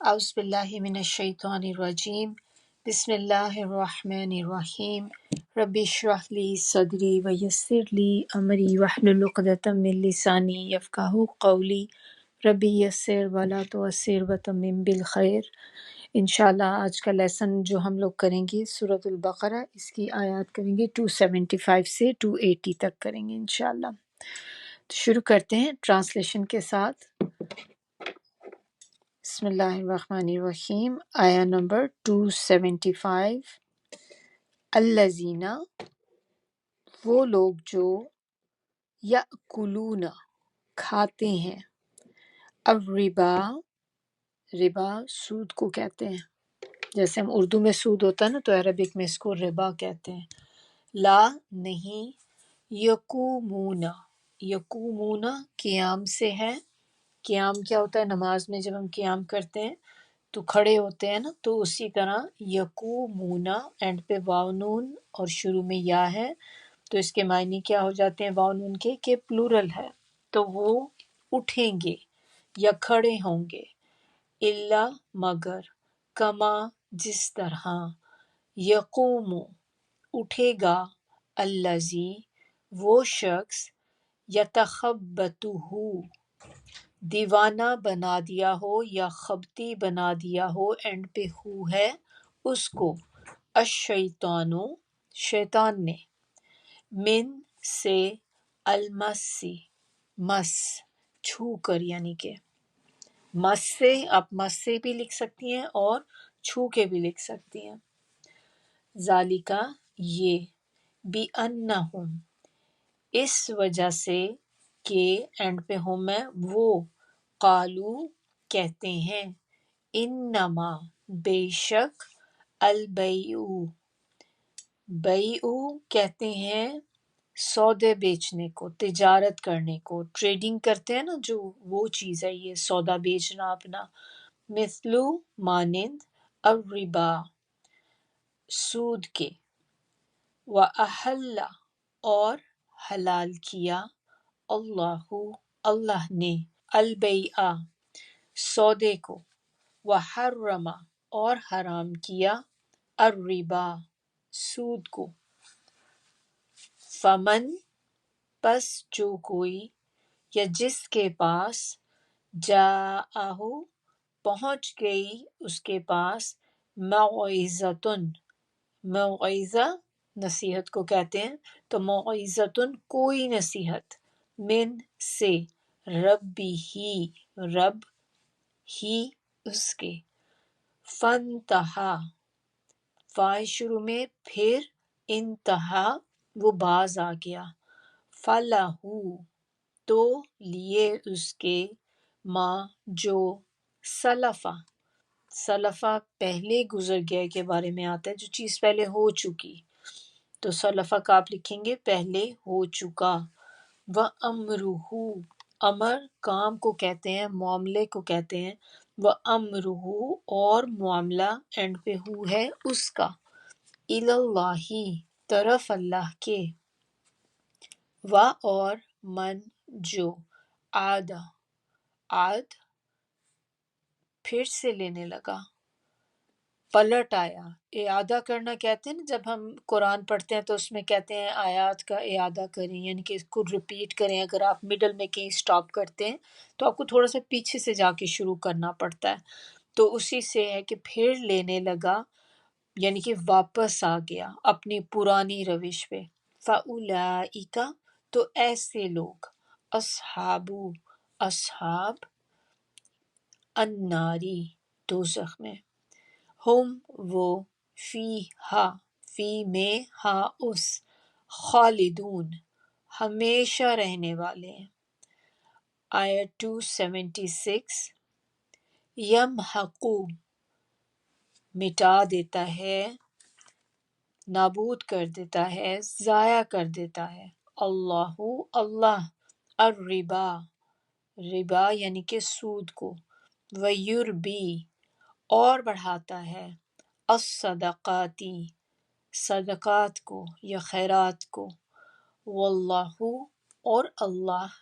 اعوذ باللہ من الشیطان الرجیم بسم اللہ الرحمن الرحیم رب اشرح لی صدری ویسر لی امری واحلل عقدۃ من لسانی یفقہوا قولی رب یسر ولا تعسر وتمم بالخیر۔ انشاءاللہ آج کا لیسن جو ہم لوگ کریں گے سورۃ البقرہ، اس کی آیات کریں گے 275 سے 280 تک کریں گے انشاءاللہ۔ تو شروع کرتے ہیں ٹرانسلیشن کے ساتھ۔ بسم اللہ الرحمن الرحیم۔ آیا نمبر 275۔ الذین، وہ لوگ جو یأکلون، کھاتے ہیں، الربا، ربا سود کو کہتے ہیں، جیسے ہم اردو میں سود ہوتا ہے نا تو عربک میں اس کو ربا کہتے ہیں۔ لا، نہیں، یقومون، یقومون قیام سے ہے۔ قیام کیا ہوتا ہے؟ نماز میں جب ہم قیام کرتے ہیں تو کھڑے ہوتے ہیں نا، تو اسی طرح یقومون، اینڈ پہ واو نون اور شروع میں یا ہے، تو اس کے معنی کیا ہو جاتے ہیں واو نون کے کہ پلورل ہے، تو وہ اٹھیں گے یا کھڑے ہوں گے۔ الا، مگر، کما، جس طرح، یقوم، اٹھے گا، الذی، وہ شخص، یتخبطہ، دیوانہ بنا دیا ہو یا خبتی بنا دیا ہو، اینڈ پہ ہو ہے اس کو، الشیطان، شیطان نے، من، سے، المسی، مس، چھو کر، یعنی کہ مس سے، آپ مس سے بھی لکھ سکتی ہیں اور چھو کے بھی لکھ سکتی ہیں۔ ذالکا، یہ، بِأَنَّهُمْ، اس وجہ سے کہ، اینڈ پہ ہم ہے، وہ، قالو، کہتے ہیں، انما، بے شک، البیع، بیع کہتے ہیں سودے بیچنے کو، تجارت کرنے کو، ٹریڈنگ کرتے ہیں نا، جو وہ چیز ہے یہ سودا بیچنا اپنا۔ مثلو، مانند، الربا، سود کے، وَأَحَلَّ، اور حلال کیا، اللہ، اللہ نے، البیع، سودے کو، وحرم، اور حرام کیا، الربا، سود کو۔ فمن، پس جو کوئی، یا جس کے پاس، جاءہ، پہنچ گئی اس کے پاس، موعظۃ، موعظہ نصیحت کو کہتے ہیں، تو موعظۃ کوئی نصیحت، من، سے، ربی ہی، رب ہی، اس کے، فانتہا، فا شروع میں، پھر انتہا، وہ باز آ گیا، فَلَہُ، تو لیے اس کے، ما، جو، سلفا، سلفا پہلے گزر گیا کے بارے میں آتا ہے، جو چیز پہلے ہو چکی، تو سلفا کا آپ لکھیں گے پہلے ہو چکا۔ وَأَمْرُهُ، امر کام کو کہتے ہیں، معاملے کو کہتے ہیں، وَأَمْرُهُ، اور معاملہ، اینڈ پہ ہو ہے اس کا، الی اللہ، طرف اللہ کے، اور من، جو، عاد، عاد، پھر سے لینے لگا، پلٹ آیا۔ اعادہ کرنا کہتے ہیں نا، جب ہم قرآن پڑھتے ہیں تو اس میں کہتے ہیں آیات کا اعادہ کریں، یعنی کہ اس کو ریپیٹ کریں۔ اگر آپ مڈل میں کہیں سٹاپ کرتے ہیں تو آپ کو تھوڑا سا پیچھے سے جا کے شروع کرنا پڑتا ہے، تو اسی سے ہے کہ پھر لینے لگا، یعنی کہ واپس آ گیا اپنی پرانی روش پہ۔ فَأُولَئِکَ، تو ایسے لوگ، اصحاب الناری، دوزخ میں، ہم، وہ، فیہا، فی میں، ہاں اس، خالدون، ہمیشہ رہنے والے ہیں۔ آیت 276۔ یمحقو، مٹا دیتا ہے، نابود کر دیتا ہے، ضائع کر دیتا ہے، اللہ، اللہ، الربا، ربا یعنی کہ سود کو، ویربی، اور بڑھاتا ہے، الصدقاتی، صدقات کو یا خیرات کو، واللہ، اور اللہ،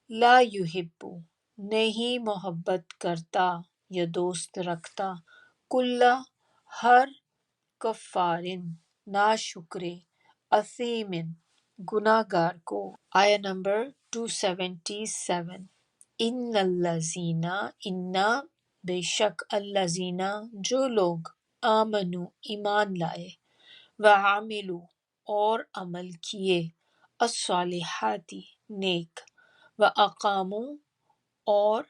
لا یحب، نہیں محبت کرتا، یا دوست رکھتا کلا ہر کفارن ناشکر اثیمن گناہ گار کو۔ آیا نمبر 277 ان الذین انا بے شک الذین جو لوگ آمنو ایمان لائے وعملوا اور عمل کیے الصالحات نیک واقاموا اور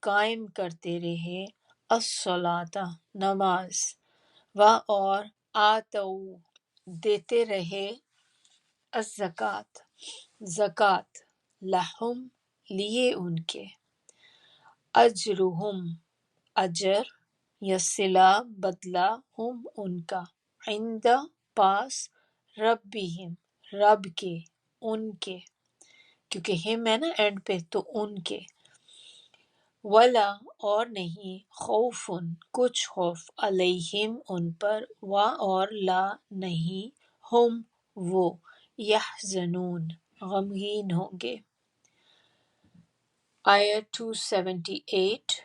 قائم کرتے رہے الصلاۃ نماز اور آتو دیتے رہے الزکوٰۃ زکوٰۃ لہم لیے ان کے اجرہم اجر یا صلہ بدلہ ہم ان کا عند پاس ربہم رب کے ان کے، کیونکہ ہم ہے نا اینڈ پہ تو ان کے، ولا اور نہیں خوف کچھ خوف علیہم ان پر اور لا نہیں ہم وہ یحزنون غمگین ہوں گے۔ آیت 278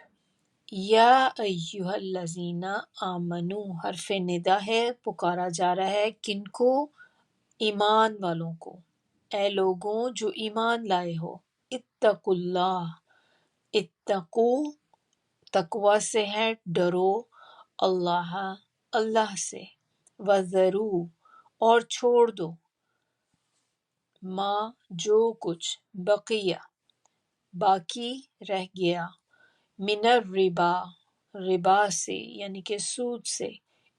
یا ایہا الذین آمنو حرف ندا ہے، پکارا جا رہا ہے کن کو؟ ایمان والوں کو، اے لوگوں جو ایمان لائے ہو، اتقوا اللہ، اتقو تقوی سے ہے ڈرو، اللہ اللہ سے، وذرو اور چھوڑ دو، ما جو کچھ بقیہ باقی رہ گیا، من الربا ربا سے یعنی کہ سود سے،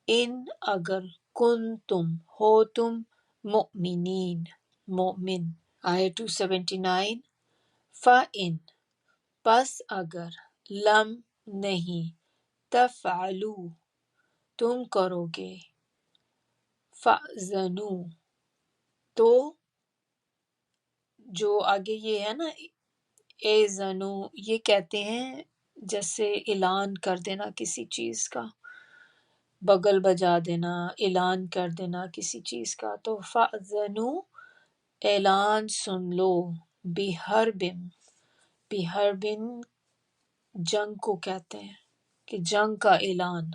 ان اگر کن تم ہو تم مؤمنین مومن۔ آیت 279 فَإِن پس اگر لم نہیں تفعلوا تم کرو گے فَأْذَنُوا تو جو آگے یہ ہے نا اذنو یہ کہتے ہیں جیسے اعلان کر دینا کسی چیز کا، بگل بجا دینا، اعلان کر دینا کسی چیز کا، تو فَأْذَنُوا اعلان سن لو، بِحَرْبٍ بِحَرْبٍ جنگ کو کہتے ہیں کہ جنگ کا اعلان،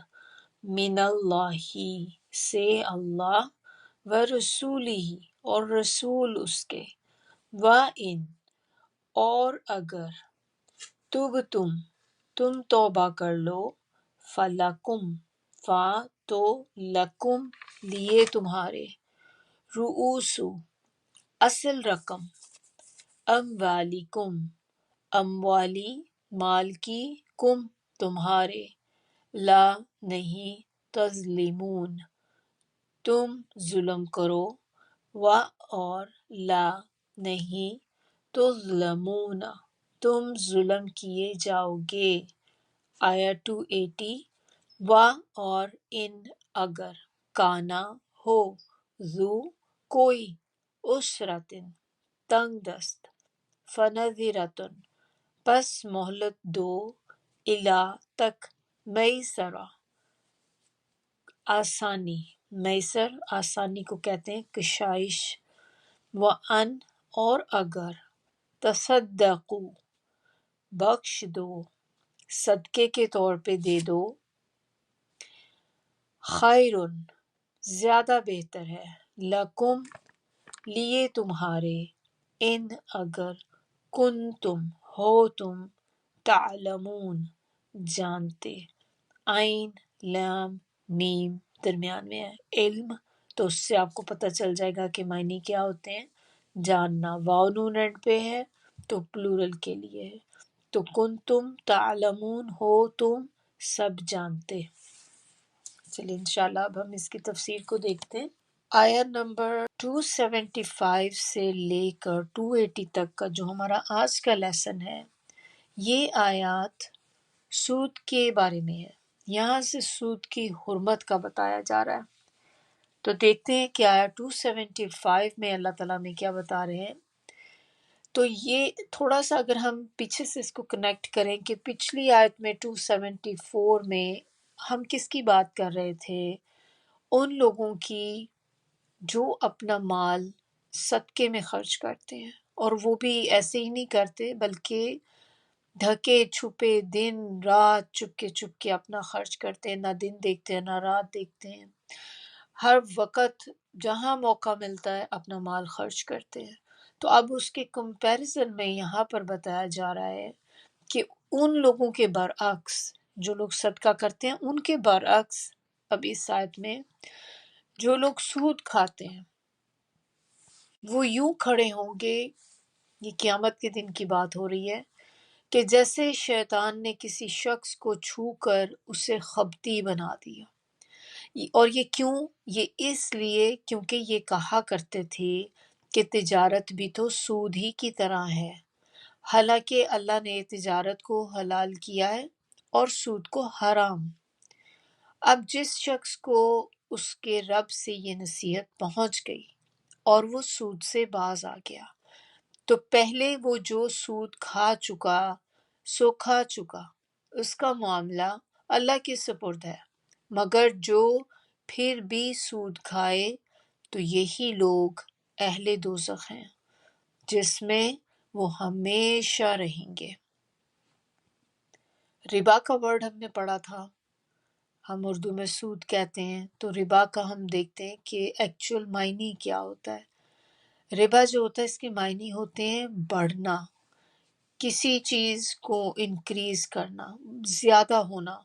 من اللہ سے اللہ ورسولہ اور رسول اس کے، وَإِن اور اگر تم توبہ کر لو فَلَکُمْ تو لکم لیے تمہارے، رؤوس اصل رقم، اموالکم اموالی مال کی، کم تمہارے، لا نہیں تظلمون تم ظلم کرو، اور لا نہیں تظلمون تم ظلم کیے جاؤ گے۔ آیا 280 اور ان اگر کانا ہو ذو کوئی عسرتن تنگ دست فنظرتن پس مہلت دو الی تک میسرہ آسانی، میسر آسانی کو کہتے ہیں کشائش، وَأَن اور اگر تصدقو بخش دو صدقے کے طور پہ دے دو، خیر زیادہ بہتر ہے، لکم لیے تمہارے، ان اگر کنتم ہو تم تعلمون جانتے، عین لام میم درمیان میں ہے، علم تو اس سے آپ کو پتہ چل جائے گا کہ معنی کیا ہوتے ہیں، جاننا، واو نون اینڈ پہ ہے تو پلورل کے لیے ہے، تو کنتم تعلمون ہو تم سب جانتے۔ چلیے انشاءاللہ اب ہم اس کی تفسیر کو دیکھتے ہیں۔ آیت نمبر 275 سے لے کر 280 تک کا جو ہمارا آج کا لیسن ہے، یہ آیات سود کے بارے میں ہے، یہاں سے سود کی حرمت کا بتایا جا رہا ہے۔ تو دیکھتے ہیں کہ آیت 275 میں اللہ تعالیٰ میں کیا بتا رہے ہیں۔ تو یہ تھوڑا سا اگر ہم پیچھے سے اس کو کنیکٹ کریں کہ پچھلی آیت میں 274 میں ہم کس کی بات کر رہے تھے، ان لوگوں کی جو اپنا مال صدقے میں خرچ کرتے ہیں، اور وہ بھی ایسے ہی نہیں کرتے بلکہ ڈھکے چھپے دن رات چپکے چپکے اپنا خرچ کرتے ہیں، نہ دن دیکھتے ہیں نہ رات دیکھتے ہیں، ہر وقت جہاں موقع ملتا ہے اپنا مال خرچ کرتے ہیں۔ تو اب اس کے کمپیریزن میں یہاں پر بتایا جا رہا ہے کہ ان لوگوں کے برعکس، جو لوگ صدقہ کرتے ہیں ان کے برعکس، اب اس آیت میں جو لوگ سود کھاتے ہیں وہ یوں کھڑے ہوں گے، یہ قیامت کے دن کی بات ہو رہی ہے، کہ جیسے شیطان نے کسی شخص کو چھو کر اسے خبتی بنا دیا۔ اور یہ کیوں؟ یہ اس لیے کیونکہ یہ کہا کرتے تھے کہ تجارت بھی تو سود ہی کی طرح ہے، حالانکہ اللہ نے تجارت کو حلال کیا ہے اور سود کو حرام۔ اب جس شخص کو اس کے رب سے یہ نصیحت پہنچ گئی اور وہ سود سے باز آ گیا، تو پہلے وہ جو سود کھا چکا سو کھا چکا، اس کا معاملہ اللہ کے سپرد ہے، مگر جو پھر بھی سود کھائے تو یہی لوگ اہل دوزخ ہیں جس میں وہ ہمیشہ رہیں گے۔ ربا کا ورڈ ہم نے پڑھا تھا، ہم اردو میں سود کہتے ہیں، تو ربا کا ہم دیکھتے ہیں کہ ایکچول معنی کیا ہوتا ہے۔ ربا جو ہوتا ہے اس کے معنی ہوتے ہیں بڑھنا، کسی چیز کو انکریز کرنا، زیادہ ہونا،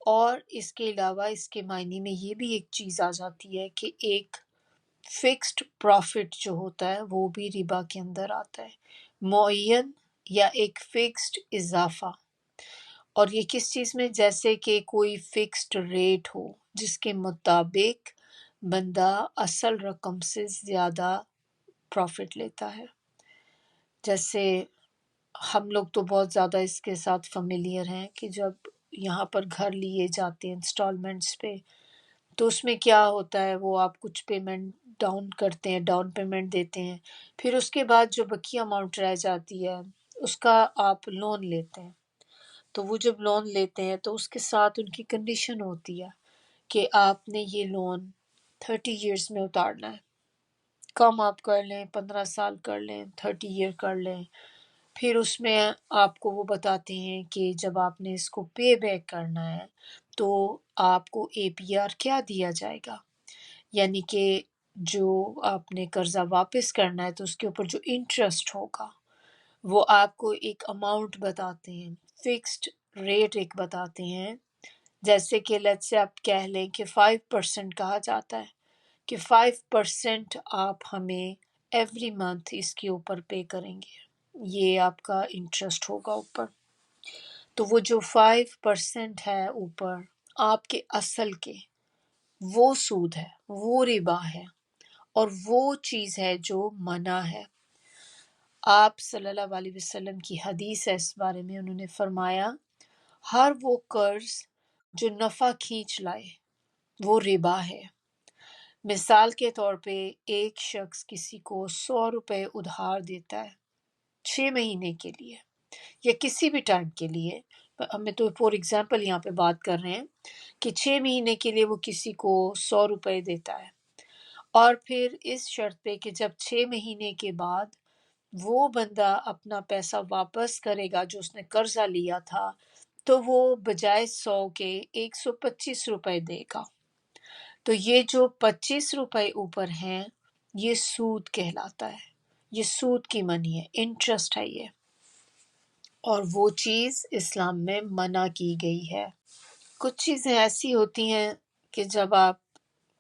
اور اس کے علاوہ اس کے معنی میں یہ بھی ایک چیز آ جاتی ہے کہ ایک فکسڈ پروفٹ جو ہوتا ہے وہ بھی ربا کے اندر آتا ہے، معین یا ایک فکسڈ اضافہ۔ اور یہ کس چیز میں؟ جیسے کہ کوئی فکسڈ ریٹ ہو جس کے مطابق بندہ اصل رقم سے زیادہ پروفٹ لیتا ہے۔ جیسے ہم لوگ تو بہت زیادہ اس کے ساتھ فیملیئر ہیں کہ جب یہاں پر گھر لیے جاتے ہیں انسٹالمنٹس پہ، تو اس میں کیا ہوتا ہے، وہ آپ کچھ پیمنٹ ڈاؤن کرتے ہیں، ڈاؤن پیمنٹ دیتے ہیں، پھر اس کے بعد جو بقیہ اماؤنٹ رہ جاتی ہے اس کا آپ لون لیتے ہیں۔ تو وہ جب لون لیتے ہیں تو اس کے ساتھ ان کی کنڈیشن ہوتی ہے کہ آپ نے یہ لون 30 ایئرس میں اتارنا ہے، کم آپ کر لیں، 15 سال کر لیں، 30 ایئر کر لیں۔ پھر اس میں آپ کو وہ بتاتے ہیں کہ جب آپ نے اس کو پے بیک کرنا ہے تو آپ کو اے پی آر کیا دیا جائے گا، یعنی کہ جو آپ نے قرضہ واپس کرنا ہے تو اس کے اوپر جو انٹرسٹ ہوگا وہ آپ کو ایک اماؤنٹ بتاتے ہیں، فکسڈ ریٹ ایک بتاتے ہیں۔ جیسے کہ لیٹس سے آپ کہہ لیں کہ 5% کہا جاتا ہے کہ 5% آپ ہمیں ایوری منتھ اس کے اوپر پے کریں گے، یہ آپ کا انٹرسٹ ہوگا اوپر۔ تو وہ جو 5% ہے اوپر آپ کے اصل کے، وہ سود ہے، وہ ربا ہے، اور وہ چیز ہے جو منع ہے۔ آپ صلی اللہ علیہ وسلم کی حدیث ہے اس بارے میں، انہوں نے فرمایا ہر وہ قرض جو نفع کھینچ لائے وہ ربا ہے۔ مثال کے طور پہ ایک شخص کسی کو 100 روپے ادھار دیتا ہے 6 مہینے کے لیے یا کسی بھی ٹائم کے لیے، ہمیں تو فور ایگزامپل یہاں پہ بات کر رہے ہیں کہ 6 مہینے کے لیے وہ کسی کو 100 روپے دیتا ہے، اور پھر اس شرط پہ کہ جب 6 مہینے کے بعد وہ بندہ اپنا پیسہ واپس کرے گا جو اس نے قرضہ لیا تھا، تو وہ بجائے 100 کے 125 روپے دے گا۔ تو یہ جو 25 روپے اوپر ہیں یہ سود کہلاتا ہے، یہ سود کی منی ہے، انٹرسٹ ہے یہ، اور وہ چیز اسلام میں منع کی گئی ہے۔ کچھ چیزیں ایسی ہوتی ہیں کہ جب آپ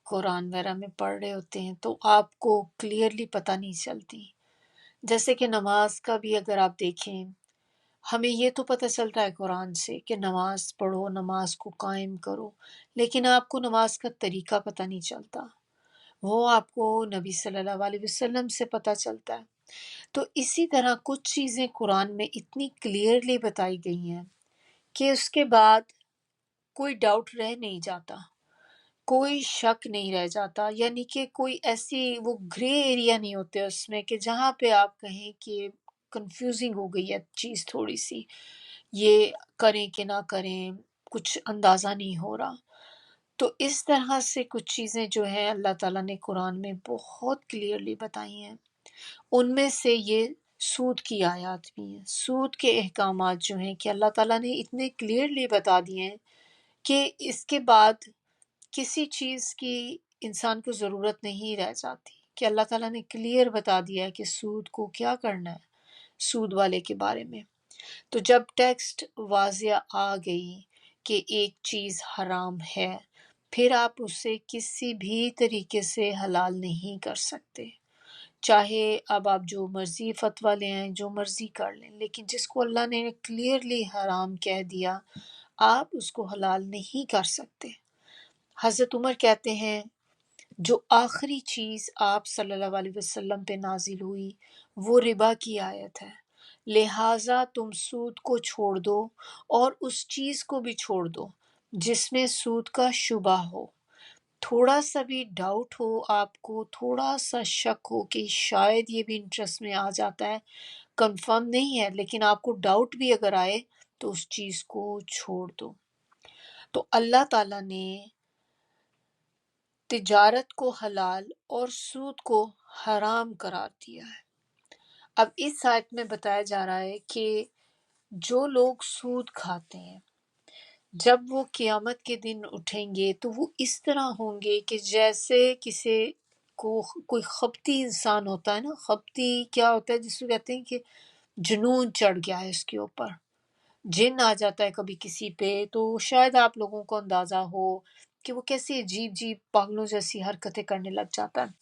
قرآن وغیرہ میں پڑھ رہے ہوتے ہیں تو آپ کو کلیئرلی پتہ نہیں چلتی، جیسے کہ نماز کا بھی اگر آپ دیکھیں، ہمیں یہ تو پتہ چلتا ہے قرآن سے کہ نماز پڑھو، نماز کو قائم کرو، لیکن آپ کو نماز کا طریقہ پتہ نہیں چلتا، وہ آپ کو نبی صلی اللہ علیہ وسلم سے پتہ چلتا ہے۔ تو اسی طرح کچھ چیزیں قرآن میں اتنی کلیئرلی بتائی گئی ہیں کہ اس کے بعد کوئی ڈاؤٹ رہ نہیں جاتا، کوئی شک نہیں رہ جاتا، یعنی کہ کوئی ایسی وہ گرے ایریا نہیں ہوتے اس میں کہ جہاں پہ آپ کہیں کہ کنفیوزنگ ہو گئی ہے چیز تھوڑی سی، یہ کریں کہ نہ کریں، کچھ اندازہ نہیں ہو رہا۔ تو اس طرح سے کچھ چیزیں جو ہیں اللہ تعالیٰ نے قرآن میں بہت کلیئرلی بتائی ہیں، ان میں سے یہ سود کی آیات بھی ہیں، سود کے احکامات جو ہیں کہ اللہ تعالیٰ نے اتنے کلیئرلی بتا دیے ہیں کہ اس کے بعد کسی چیز کی انسان کو ضرورت نہیں رہ جاتی، کہ اللہ تعالیٰ نے کلیئر بتا دیا ہے کہ سود کو کیا کرنا ہے، سود والے کے بارے میں۔ تو جب ٹیکسٹ واضح آ گئی کہ ایک چیز حرام ہے، پھر آپ اسے کسی بھی طریقے سے حلال نہیں کر سکتے، چاہے اب آپ جو مرضی فتویٰ لے آئیں، جو مرضی کر لیں، لیکن جس کو اللہ نے کلیئرلی حرام کہہ دیا آپ اس کو حلال نہیں کر سکتے۔ حضرت عمر کہتے ہیں جو آخری چیز آپ صلی اللہ علیہ وسلم پہ نازل ہوئی وہ ربا کی آیت ہے، لہٰذا تم سود کو چھوڑ دو اور اس چیز کو بھی چھوڑ دو جس میں سود کا شبہ ہو۔ تھوڑا سا بھی ڈاؤٹ ہو، آپ کو تھوڑا سا شک ہو کہ شاید یہ بھی انٹرسٹ میں آ جاتا ہے، کنفرم نہیں ہے لیکن آپ کو ڈاؤٹ بھی اگر آئے تو اس چیز کو چھوڑ دو۔ تو اللہ تعالیٰ نے تجارت کو حلال اور سود کو حرام قرار دیا ہے۔ اب اس آیت میں بتایا جا رہا ہے کہ جو لوگ سود کھاتے ہیں جب وہ قیامت کے دن اٹھیں گے تو وہ اس طرح ہوں گے کہ جیسے کسی کو کوئی خبتی انسان ہوتا ہے نا، خبتی کیا ہوتا ہے جس کو کہتے ہیں کہ جنون چڑھ گیا ہے اس کے اوپر، جن آ جاتا ہے کبھی کسی پہ، تو شاید آپ لوگوں کو اندازہ ہو کہ وہ کیسی عجیب عجیب پاگلوں جیسی حرکتیں کرنے لگ جاتا ہے۔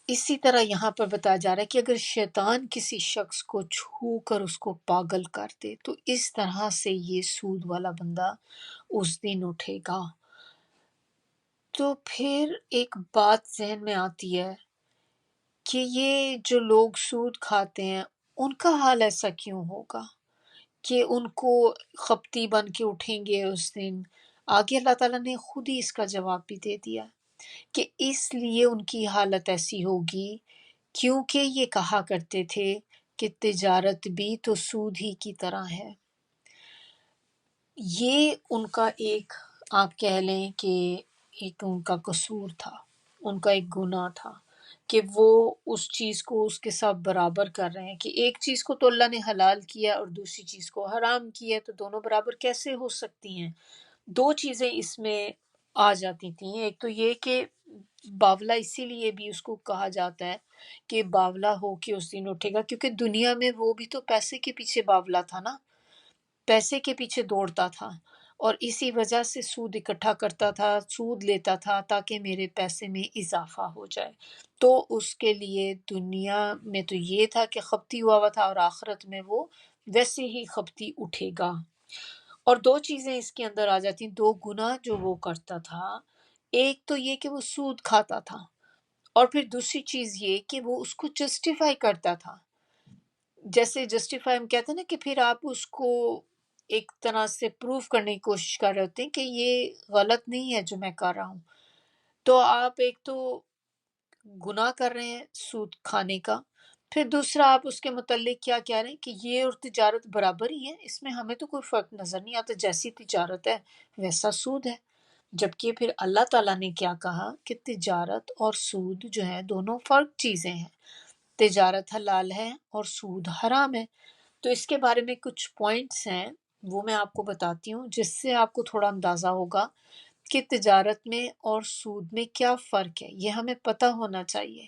اسی طرح یہاں پر بتایا جا رہا ہے کہ اگر شیطان کسی شخص کو چھو کر اس کو پاگل کر دے تو اس طرح سے یہ سود والا بندہ اس دن اٹھے گا۔ تو پھر ایک بات ذہن میں آتی ہے کہ یہ جو لوگ سود کھاتے ہیں ان کا حال ایسا کیوں ہوگا کہ ان کو خپتی بن کے اٹھیں گے اس دن؟ آگے اللہ تعالیٰ نے خود ہی اس کا جواب بھی دے دیا کہ اس لیے ان کی حالت ایسی ہوگی کیونکہ یہ کہا کرتے تھے کہ تجارت بھی تو سود ہی کی طرح ہے۔ یہ ان کا ایک، آپ کہہ لیں کہ ایک ان کا قصور تھا، ان کا ایک گناہ تھا کہ وہ اس چیز کو اس کے ساتھ برابر کر رہے ہیں کہ ایک چیز کو تو اللہ نے حلال کیا اور دوسری چیز کو حرام کیا، تو دونوں برابر کیسے ہو سکتی ہیں؟ دو چیزیں اس میں آ جاتی تھیں، ایک تو یہ کہ باولا اسی لیے بھی اس کو کہا جاتا ہے کہ باولا ہو کے اس دن اٹھے گا، کیونکہ دنیا میں وہ بھی تو پیسے کے پیچھے باولا تھا نا، پیسے کے پیچھے دوڑتا تھا اور اسی وجہ سے سود اکٹھا کرتا تھا، سود لیتا تھا تاکہ میرے پیسے میں اضافہ ہو جائے۔ تو اس کے لیے دنیا میں تو یہ تھا کہ خپتی ہوا تھا اور آخرت میں وہ ویسے ہی خپتی اٹھے گا۔ اور دو چیزیں اس کے اندر آ جاتی ہیں، دو گناہ جو وہ کرتا تھا، ایک تو یہ کہ وہ سود کھاتا تھا اور پھر دوسری چیز یہ کہ وہ اس کو جسٹیفائی کرتا تھا۔ جیسے جسٹیفائی ہم کہتے ہیں نا کہ پھر آپ اس کو ایک طرح سے پروف کرنے کی کوشش کر رہے ہوتے ہیں کہ یہ غلط نہیں ہے جو میں کر رہا ہوں، تو آپ ایک تو گناہ کر رہے ہیں سود کھانے کا، پھر دوسرا آپ اس کے متعلق کیا کہہ رہے ہیں کہ یہ اور تجارت برابر ہی ہے، اس میں ہمیں تو کوئی فرق نظر نہیں آتا، جیسی تجارت ہے ویسا سود ہے۔ جبکہ پھر اللہ تعالیٰ نے کیا کہا کہ تجارت اور سود جو ہے دونوں فرق چیزیں ہیں، تجارت حلال ہے اور سود حرام ہے۔ تو اس کے بارے میں کچھ پوائنٹس ہیں وہ میں آپ کو بتاتی ہوں جس سے آپ کو تھوڑا اندازہ ہوگا کہ تجارت میں اور سود میں کیا فرق ہے، یہ ہمیں پتہ ہونا چاہیے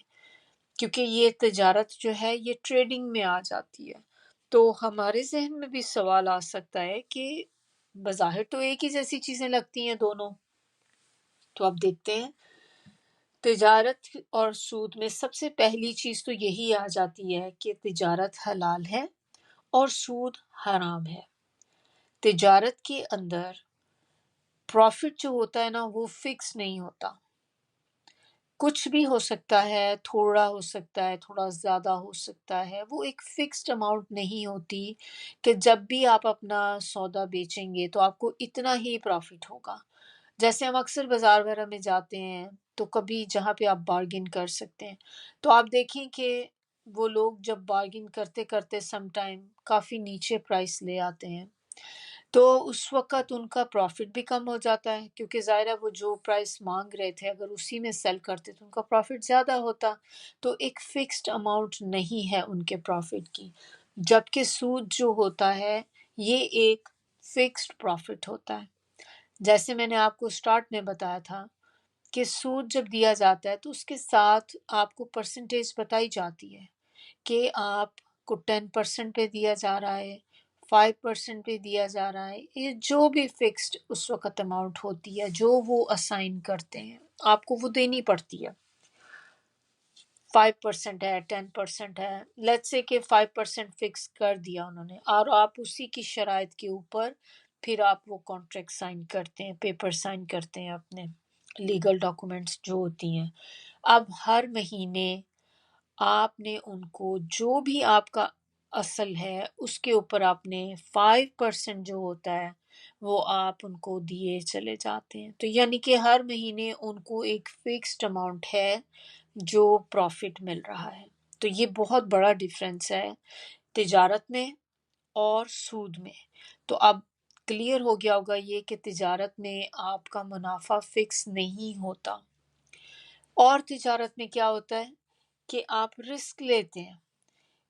کیونکہ یہ تجارت جو ہے یہ ٹریڈنگ میں آ جاتی ہے۔ تو ہمارے ذہن میں بھی سوال آ سکتا ہے کہ بظاہر تو ایک ہی جیسی چیزیں لگتی ہیں دونوں، تو اب دیکھتے ہیں تجارت اور سود میں سب سے پہلی چیز تو یہی آ جاتی ہے کہ تجارت حلال ہے اور سود حرام ہے۔ تجارت کے اندر پروفٹ جو ہوتا ہے نا وہ فکس نہیں ہوتا، کچھ بھی ہو سکتا ہے، تھوڑا ہو سکتا ہے، تھوڑا زیادہ ہو سکتا ہے، وہ ایک فکسڈ اماؤنٹ نہیں ہوتی کہ جب بھی آپ اپنا سودا بیچیں گے تو آپ کو اتنا ہی پروفٹ ہوگا۔ جیسے ہم اکثر بازار وغیرہ میں جاتے ہیں تو کبھی جہاں پہ آپ بارگن کر سکتے ہیں تو آپ دیکھیں کہ وہ لوگ جب بارگن کرتے کرتے سم ٹائم کافی نیچے پرائس لے آتے ہیں، تو اس وقت ان کا پروفٹ بھی کم ہو جاتا ہے، کیونکہ ظاہر ہے وہ جو پرائس مانگ رہے تھے اگر اسی میں سیل کرتے تو ان کا پروفٹ زیادہ ہوتا، تو ایک فکسڈ اماؤنٹ نہیں ہے ان کے پروفٹ کی، جبکہ سود جو ہوتا ہے یہ ایک فکسڈ پروفٹ ہوتا ہے۔ جیسے میں نے آپ کو سٹارٹ میں بتایا تھا کہ سود جب دیا جاتا ہے تو اس کے ساتھ آپ کو پرسنٹیج بتائی جاتی ہے کہ آپ کو 10% پہ دیا جا رہا ہے، 5% پہ دیا جا رہا ہے، یہ جو بھی فکسڈ اس وقت اماؤنٹ ہوتی ہے جو وہ اسائن کرتے ہیں آپ کو وہ دینی پڑتی ہے۔ 5% ہے، 10% ہے، لیٹ سے کہ 5% فکس کر دیا انہوں نے، اور آپ اسی کی شرائط کے اوپر پھر آپ وہ کانٹریکٹ سائن کرتے ہیں، پیپر سائن کرتے ہیں، اپنے لیگل ڈاکومنٹس جو ہوتی ہیں۔ اب ہر مہینے آپ نے ان کو جو بھی آپ کا اصل ہے اس کے اوپر آپ نے 5% جو ہوتا ہے وہ آپ ان کو دیے چلے جاتے ہیں، تو یعنی کہ ہر مہینے ان کو ایک فکسڈ اماؤنٹ ہے جو پروفٹ مل رہا ہے۔ تو یہ بہت بڑا ڈیفرنس ہے تجارت میں اور سود میں۔ تو اب کلیئر ہو گیا ہوگا یہ کہ تجارت میں آپ کا منافع فکس نہیں ہوتا، اور تجارت میں کیا ہوتا ہے کہ آپ رسک لیتے ہیں،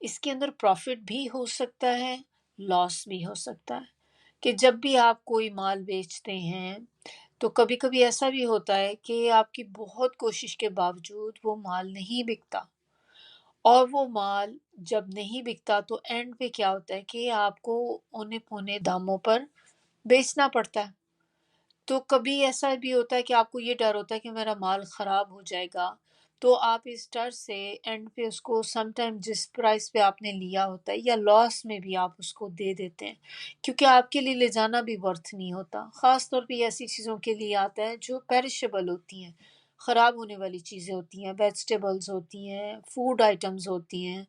اس کے اندر پروفٹ بھی ہو سکتا ہے، لاس بھی ہو سکتا ہے، کہ جب بھی آپ کوئی مال بیچتے ہیں تو کبھی کبھی ایسا بھی ہوتا ہے کہ آپ کی بہت کوشش کے باوجود وہ مال نہیں بکتا، اور وہ مال جب نہیں بکتا تو اینڈ پہ کیا ہوتا ہے کہ آپ کو اونے پونے داموں پر بیچنا پڑتا ہے۔ تو کبھی ایسا بھی ہوتا ہے کہ آپ کو یہ ڈر ہوتا ہے کہ میرا مال خراب ہو جائے گا، تو آپ اس ڈر سے اینڈ پہ اس کو سم ٹائم جس پرائس پہ آپ نے لیا ہوتا ہے یا لاس میں بھی آپ اس کو دے دیتے ہیں، کیونکہ آپ کے لیے لے جانا بھی ورتھ نہیں ہوتا۔ خاص طور پہ ایسی چیزوں کے لیے آتا ہے جو پیرشیبل ہوتی ہیں، خراب ہونے والی چیزیں ہوتی ہیں، ویجیٹیبلز ہوتی ہیں، فوڈ آئٹمز ہوتی ہیں۔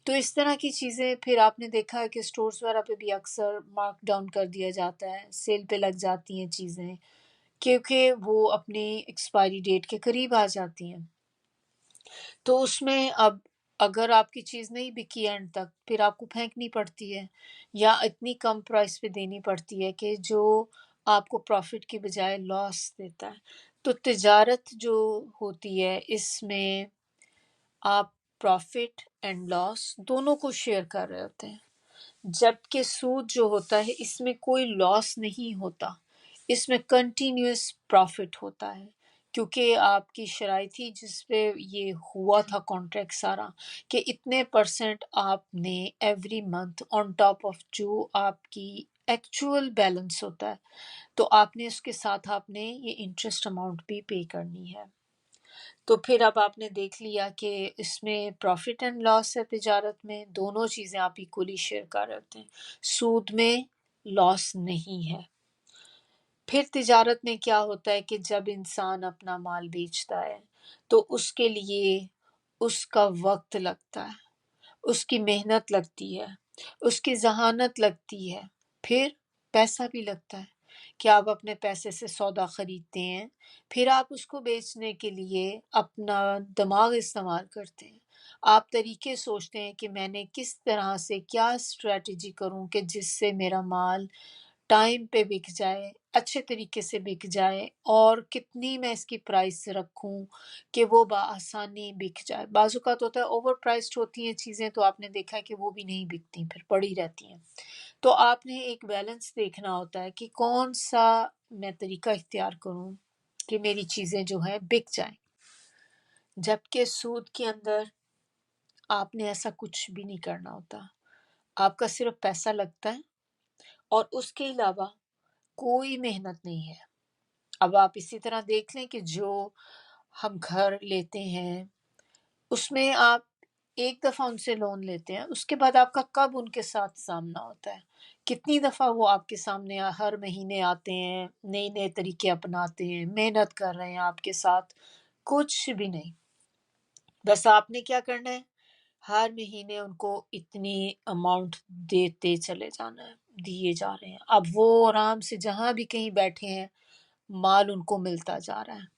تو اس طرح کی چیزیں پھر آپ نے دیکھا ہے کہ سٹورز وغیرہ پہ بھی اکثر مارک ڈاؤن کر دیا جاتا ہے، سیل پہ لگ جاتی ہیں چیزیں، کیونکہ وہ اپنی ایکسپائری ڈیٹ کے قریب آ جاتی ہیں۔ تو اس میں اب اگر آپ کی چیز نہیں بکی اینڈ تک، پھر آپ کو پھینکنی پڑتی ہے یا اتنی کم پرائس پہ دینی پڑتی ہے کہ جو آپ کو پروفٹ کی بجائے لاس دیتا ہے۔ تو تجارت جو ہوتی ہے اس میں آپ پروفٹ اینڈ لاس دونوں کو شیئر کر رہے ہوتے ہیں، جبکہ سود جو ہوتا ہے اس میں کوئی لاس نہیں ہوتا، اس میں کنٹینیوس پروفٹ ہوتا ہے، کیونکہ آپ کی شرائط تھی جس پہ یہ ہوا تھا کانٹریکٹ سارا کہ اتنے پرسنٹ آپ نے every month on top of جو آپ کی ایکچوئل بیلنس ہوتا ہے، تو آپ نے اس کے ساتھ آپ نے یہ انٹرسٹ اماؤنٹ بھی پے کرنی ہے۔ تو پھر اب آپ نے دیکھ لیا کہ اس میں پروفٹ اینڈ لاس ہے، تجارت میں دونوں چیزیں آپ ایکولی شیئر کر رہے ہوتے ہیں، سود میں لاس نہیں ہے۔ پھر تجارت میں کیا ہوتا ہے کہ جب انسان اپنا مال بیچتا ہے تو اس کے لیے اس کا وقت لگتا ہے، اس کی محنت لگتی ہے، اس کی ذہانت لگتی ہے، پھر پیسہ بھی لگتا ہے کہ آپ اپنے پیسے سے سودا خریدتے ہیں، پھر آپ اس کو بیچنے کے لیے اپنا دماغ استعمال کرتے ہیں، آپ طریقے سوچتے ہیں کہ میں نے کس طرح سے کیا اسٹریٹجی کروں کہ جس سے میرا مال ٹائم پہ بک جائے، اچھے طریقے سے بک جائے، اور کتنی میں اس کی پرائس رکھوں کہ وہ بآسانی بک جائے۔ بعض اوقات ہوتا ہے اوور پرائسڈ ہوتی ہیں چیزیں، تو آپ نے دیکھا ہے کہ وہ بھی نہیں بکتی، پھر پڑی رہتی ہیں۔ تو آپ نے ایک بیلنس دیکھنا ہوتا ہے کہ کون سا میں طریقہ اختیار کروں کہ میری چیزیں جو ہیں بک جائیں، جبکہ سود کے اندر آپ نے ایسا کچھ بھی نہیں کرنا ہوتا، آپ کا صرف پیسہ لگتا ہے اور اس کے علاوہ کوئی محنت نہیں ہے۔ اب آپ اسی طرح دیکھ لیں کہ جو ہم گھر لیتے ہیں اس میں آپ ایک دفعہ ان سے لون لیتے ہیں، اس کے بعد آپ کا کب ان کے ساتھ سامنا ہوتا ہے، کتنی دفعہ وہ آپ کے سامنے ہر مہینے آتے ہیں، نئے نئے طریقے اپناتے ہیں، محنت کر رہے ہیں آپ کے ساتھ، کچھ بھی نہیں، بس آپ نے کیا کرنا ہے، ہر مہینے ان کو اتنی اماؤنٹ دیتے چلے جانا ہے، دیے جا رہے ہیں، اب وہ آرام سے جہاں بھی کہیں بیٹھے ہیں مال ان کو ملتا جا رہا ہے۔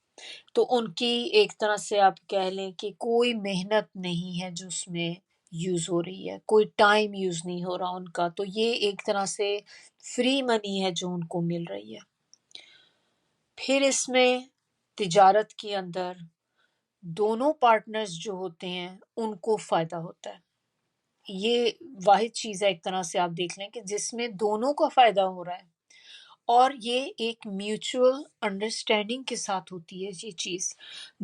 تو ان کی ایک طرح سے آپ کہہ لیں کہ کوئی محنت نہیں ہے جو اس میں یوز ہو رہی ہے، کوئی ٹائم یوز نہیں ہو رہا ان کا، تو یہ ایک طرح سے فری منی ہے جو ان کو مل رہی ہے۔ پھر اس میں تجارت کے اندر دونوں پارٹنرز جو ہوتے ہیں ان کو فائدہ ہوتا ہے۔ یہ واحد چیز ہے ایک طرح سے آپ دیکھ لیں کہ جس میں دونوں کا فائدہ ہو رہا ہے، اور یہ ایک میوچول انڈرسٹینڈنگ کے ساتھ ہوتی ہے یہ چیز،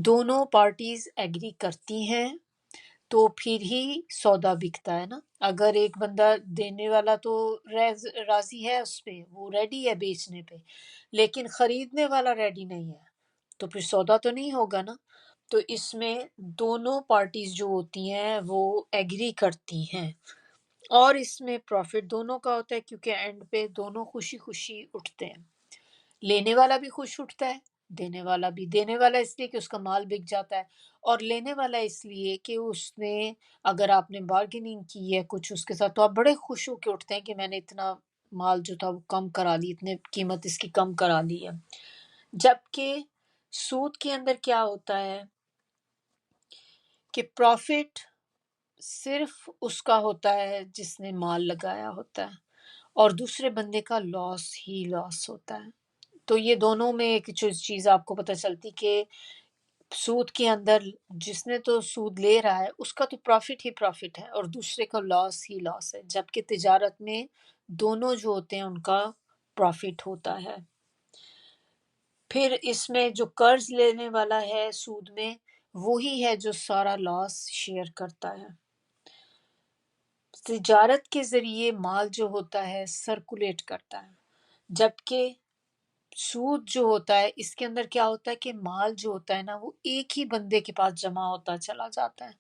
دونوں پارٹیز ایگری کرتی ہیں تو پھر ہی سودا بکتا ہے نا۔ اگر ایک بندہ دینے والا تو راضی ہے اس پہ، وہ ریڈی ہے بیچنے پہ، لیکن خریدنے والا ریڈی نہیں ہے، تو پھر سودا تو نہیں ہوگا نا۔ تو اس میں دونوں پارٹیز جو ہوتی ہیں وہ ایگری کرتی ہیں، اور اس میں پروفٹ دونوں کا ہوتا ہے کیونکہ اینڈ پہ دونوں خوشی خوشی اٹھتے ہیں، لینے والا بھی خوش اٹھتا ہے، دینے والا بھی، دینے والا اس لیے کہ اس کا مال بک جاتا ہے، اور لینے والا اس لیے کہ اس نے، اگر آپ نے بارگیننگ کی ہے کچھ اس کے ساتھ تو آپ بڑے خوش ہو کے اٹھتے ہیں کہ میں نے اتنا مال جو تھا وہ کم کرا لی، اتنے قیمت اس کی کم کرا لی ہے۔ جبکہ سود کے اندر کیا ہوتا ہے کہ پروفٹ صرف اس کا ہوتا ہے جس نے مال لگایا ہوتا ہے، اور دوسرے بندے کا لاس ہی لاس ہوتا ہے۔ تو یہ دونوں میں ایک چیز آپ کو پتہ چلتی کہ سود کے اندر جس نے تو سود لے رہا ہے اس کا تو پروفٹ ہی پروفٹ ہے، اور دوسرے کا لاس ہی لاس ہے، جبکہ تجارت میں دونوں جو ہوتے ہیں ان کا پروفٹ ہوتا ہے۔ پھر اس میں جو قرض لینے والا ہے سود میں، وہی ہے جو سارا لاس شیئر کرتا ہے۔ تجارت کے ذریعے مال جو ہوتا ہے سرکولیٹ کرتا ہے، جبکہ سود جو ہوتا ہے اس کے اندر کیا ہوتا ہے کہ مال جو ہوتا ہے نا وہ ایک ہی بندے کے پاس جمع ہوتا چلا جاتا ہے۔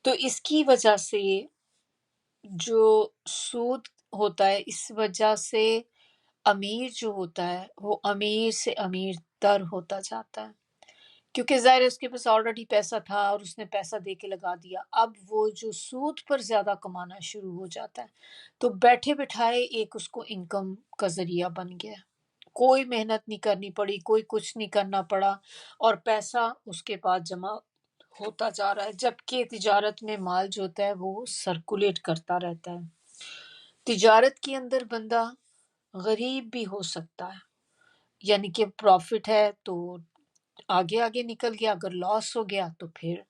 تو اس کی وجہ سے جو سود ہوتا ہے اس وجہ سے امیر جو ہوتا ہے وہ امیر سے امیر تر ہوتا جاتا ہے، کیونکہ ظاہر ہے اس کے پاس آلریڈی پیسہ تھا اور اس نے پیسہ دے کے لگا دیا، اب وہ جو سود پر زیادہ کمانا شروع ہو جاتا ہے، تو بیٹھے بٹھائے ایک اس کو انکم کا ذریعہ بن گیا، کوئی محنت نہیں کرنی پڑی، کوئی کچھ نہیں کرنا پڑا، اور پیسہ اس کے پاس جمع ہوتا جا رہا ہے، جبکہ تجارت میں مال جو ہوتا ہے وہ سرکولیٹ کرتا رہتا ہے۔ تجارت کے اندر بندہ غریب بھی ہو سکتا ہے، یعنی کہ پروفٹ ہے تو آگے آگے نکل گیا، اگر لاس ہو گیا تو پھر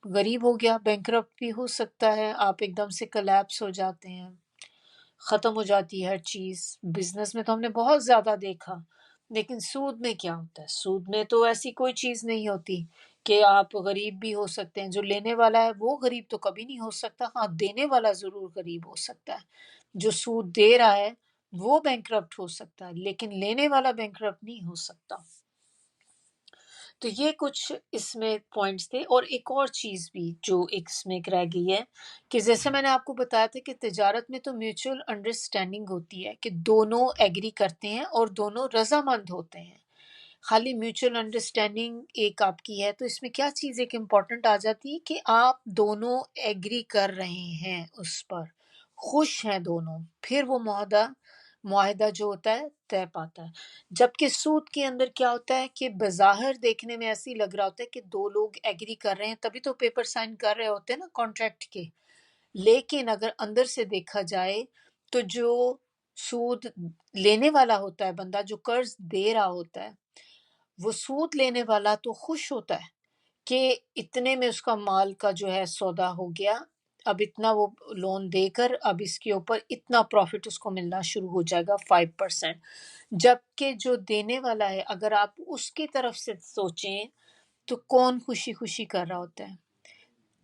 غریب ہو گیا، بینکرپٹ بھی ہو سکتا ہے، آپ ایک دم سے کلیپس ہو جاتے ہیں، ختم ہو جاتی ہے ہر چیز۔ بزنس میں تو ہم نے بہت زیادہ دیکھا، لیکن سود میں کیا ہوتا ہے؟ سود میں تو ایسی کوئی چیز نہیں ہوتی کہ آپ غریب بھی ہو سکتے ہیں، جو لینے والا ہے وہ غریب تو کبھی نہیں ہو سکتا، ہاں دینے والا ضرور غریب ہو سکتا ہے، جو سود دے رہا ہے وہ بینکرپٹ ہو سکتا ہے لیکن لینے والا بینکرپٹ نہیں ہو سکتا۔ تو یہ کچھ اس میں پوائنٹس تھے، اور ایک اور چیز بھی جو ایک اس میں ایک رہ گئی ہے کہ جیسے میں نے آپ کو بتایا تھا کہ تجارت میں تو میوچول انڈرسٹینڈنگ ہوتی ہے کہ دونوں ایگری کرتے ہیں اور دونوں رضامند ہوتے ہیں۔ خالی میوچول انڈرسٹینڈنگ ایک آپ کی ہے تو اس میں کیا چیز ایک امپورٹنٹ آ جاتی ہے کہ آپ دونوں ایگری کر رہے ہیں، اس پر خوش ہیں دونوں، پھر وہ معاہدہ جو ہوتا ہے طے پاتا ہے۔ جبکہ سود کے اندر کیا ہوتا ہے کہ بظاہر دیکھنے میں ایسی لگ رہا ہوتا ہے کہ دو لوگ ایگری کر رہے ہیں تبھی تو پیپر سائن کر رہے ہوتے ہیں نا کانٹریکٹ کے، لیکن اگر اندر سے دیکھا جائے تو جو سود لینے والا ہوتا ہے، بندہ جو قرض دے رہا ہوتا ہے، وہ سود لینے والا تو خوش ہوتا ہے کہ اتنے میں اس کا مال کا جو ہے سودا ہو گیا، اب اتنا وہ لون دے کر اب اس کے اوپر اتنا پروفٹ اس کو ملنا شروع ہو جائے گا 5%۔ جبکہ جو دینے والا ہے اگر آپ اس کی طرف سے سوچیں تو کون خوشی خوشی کر رہا ہوتا ہے؟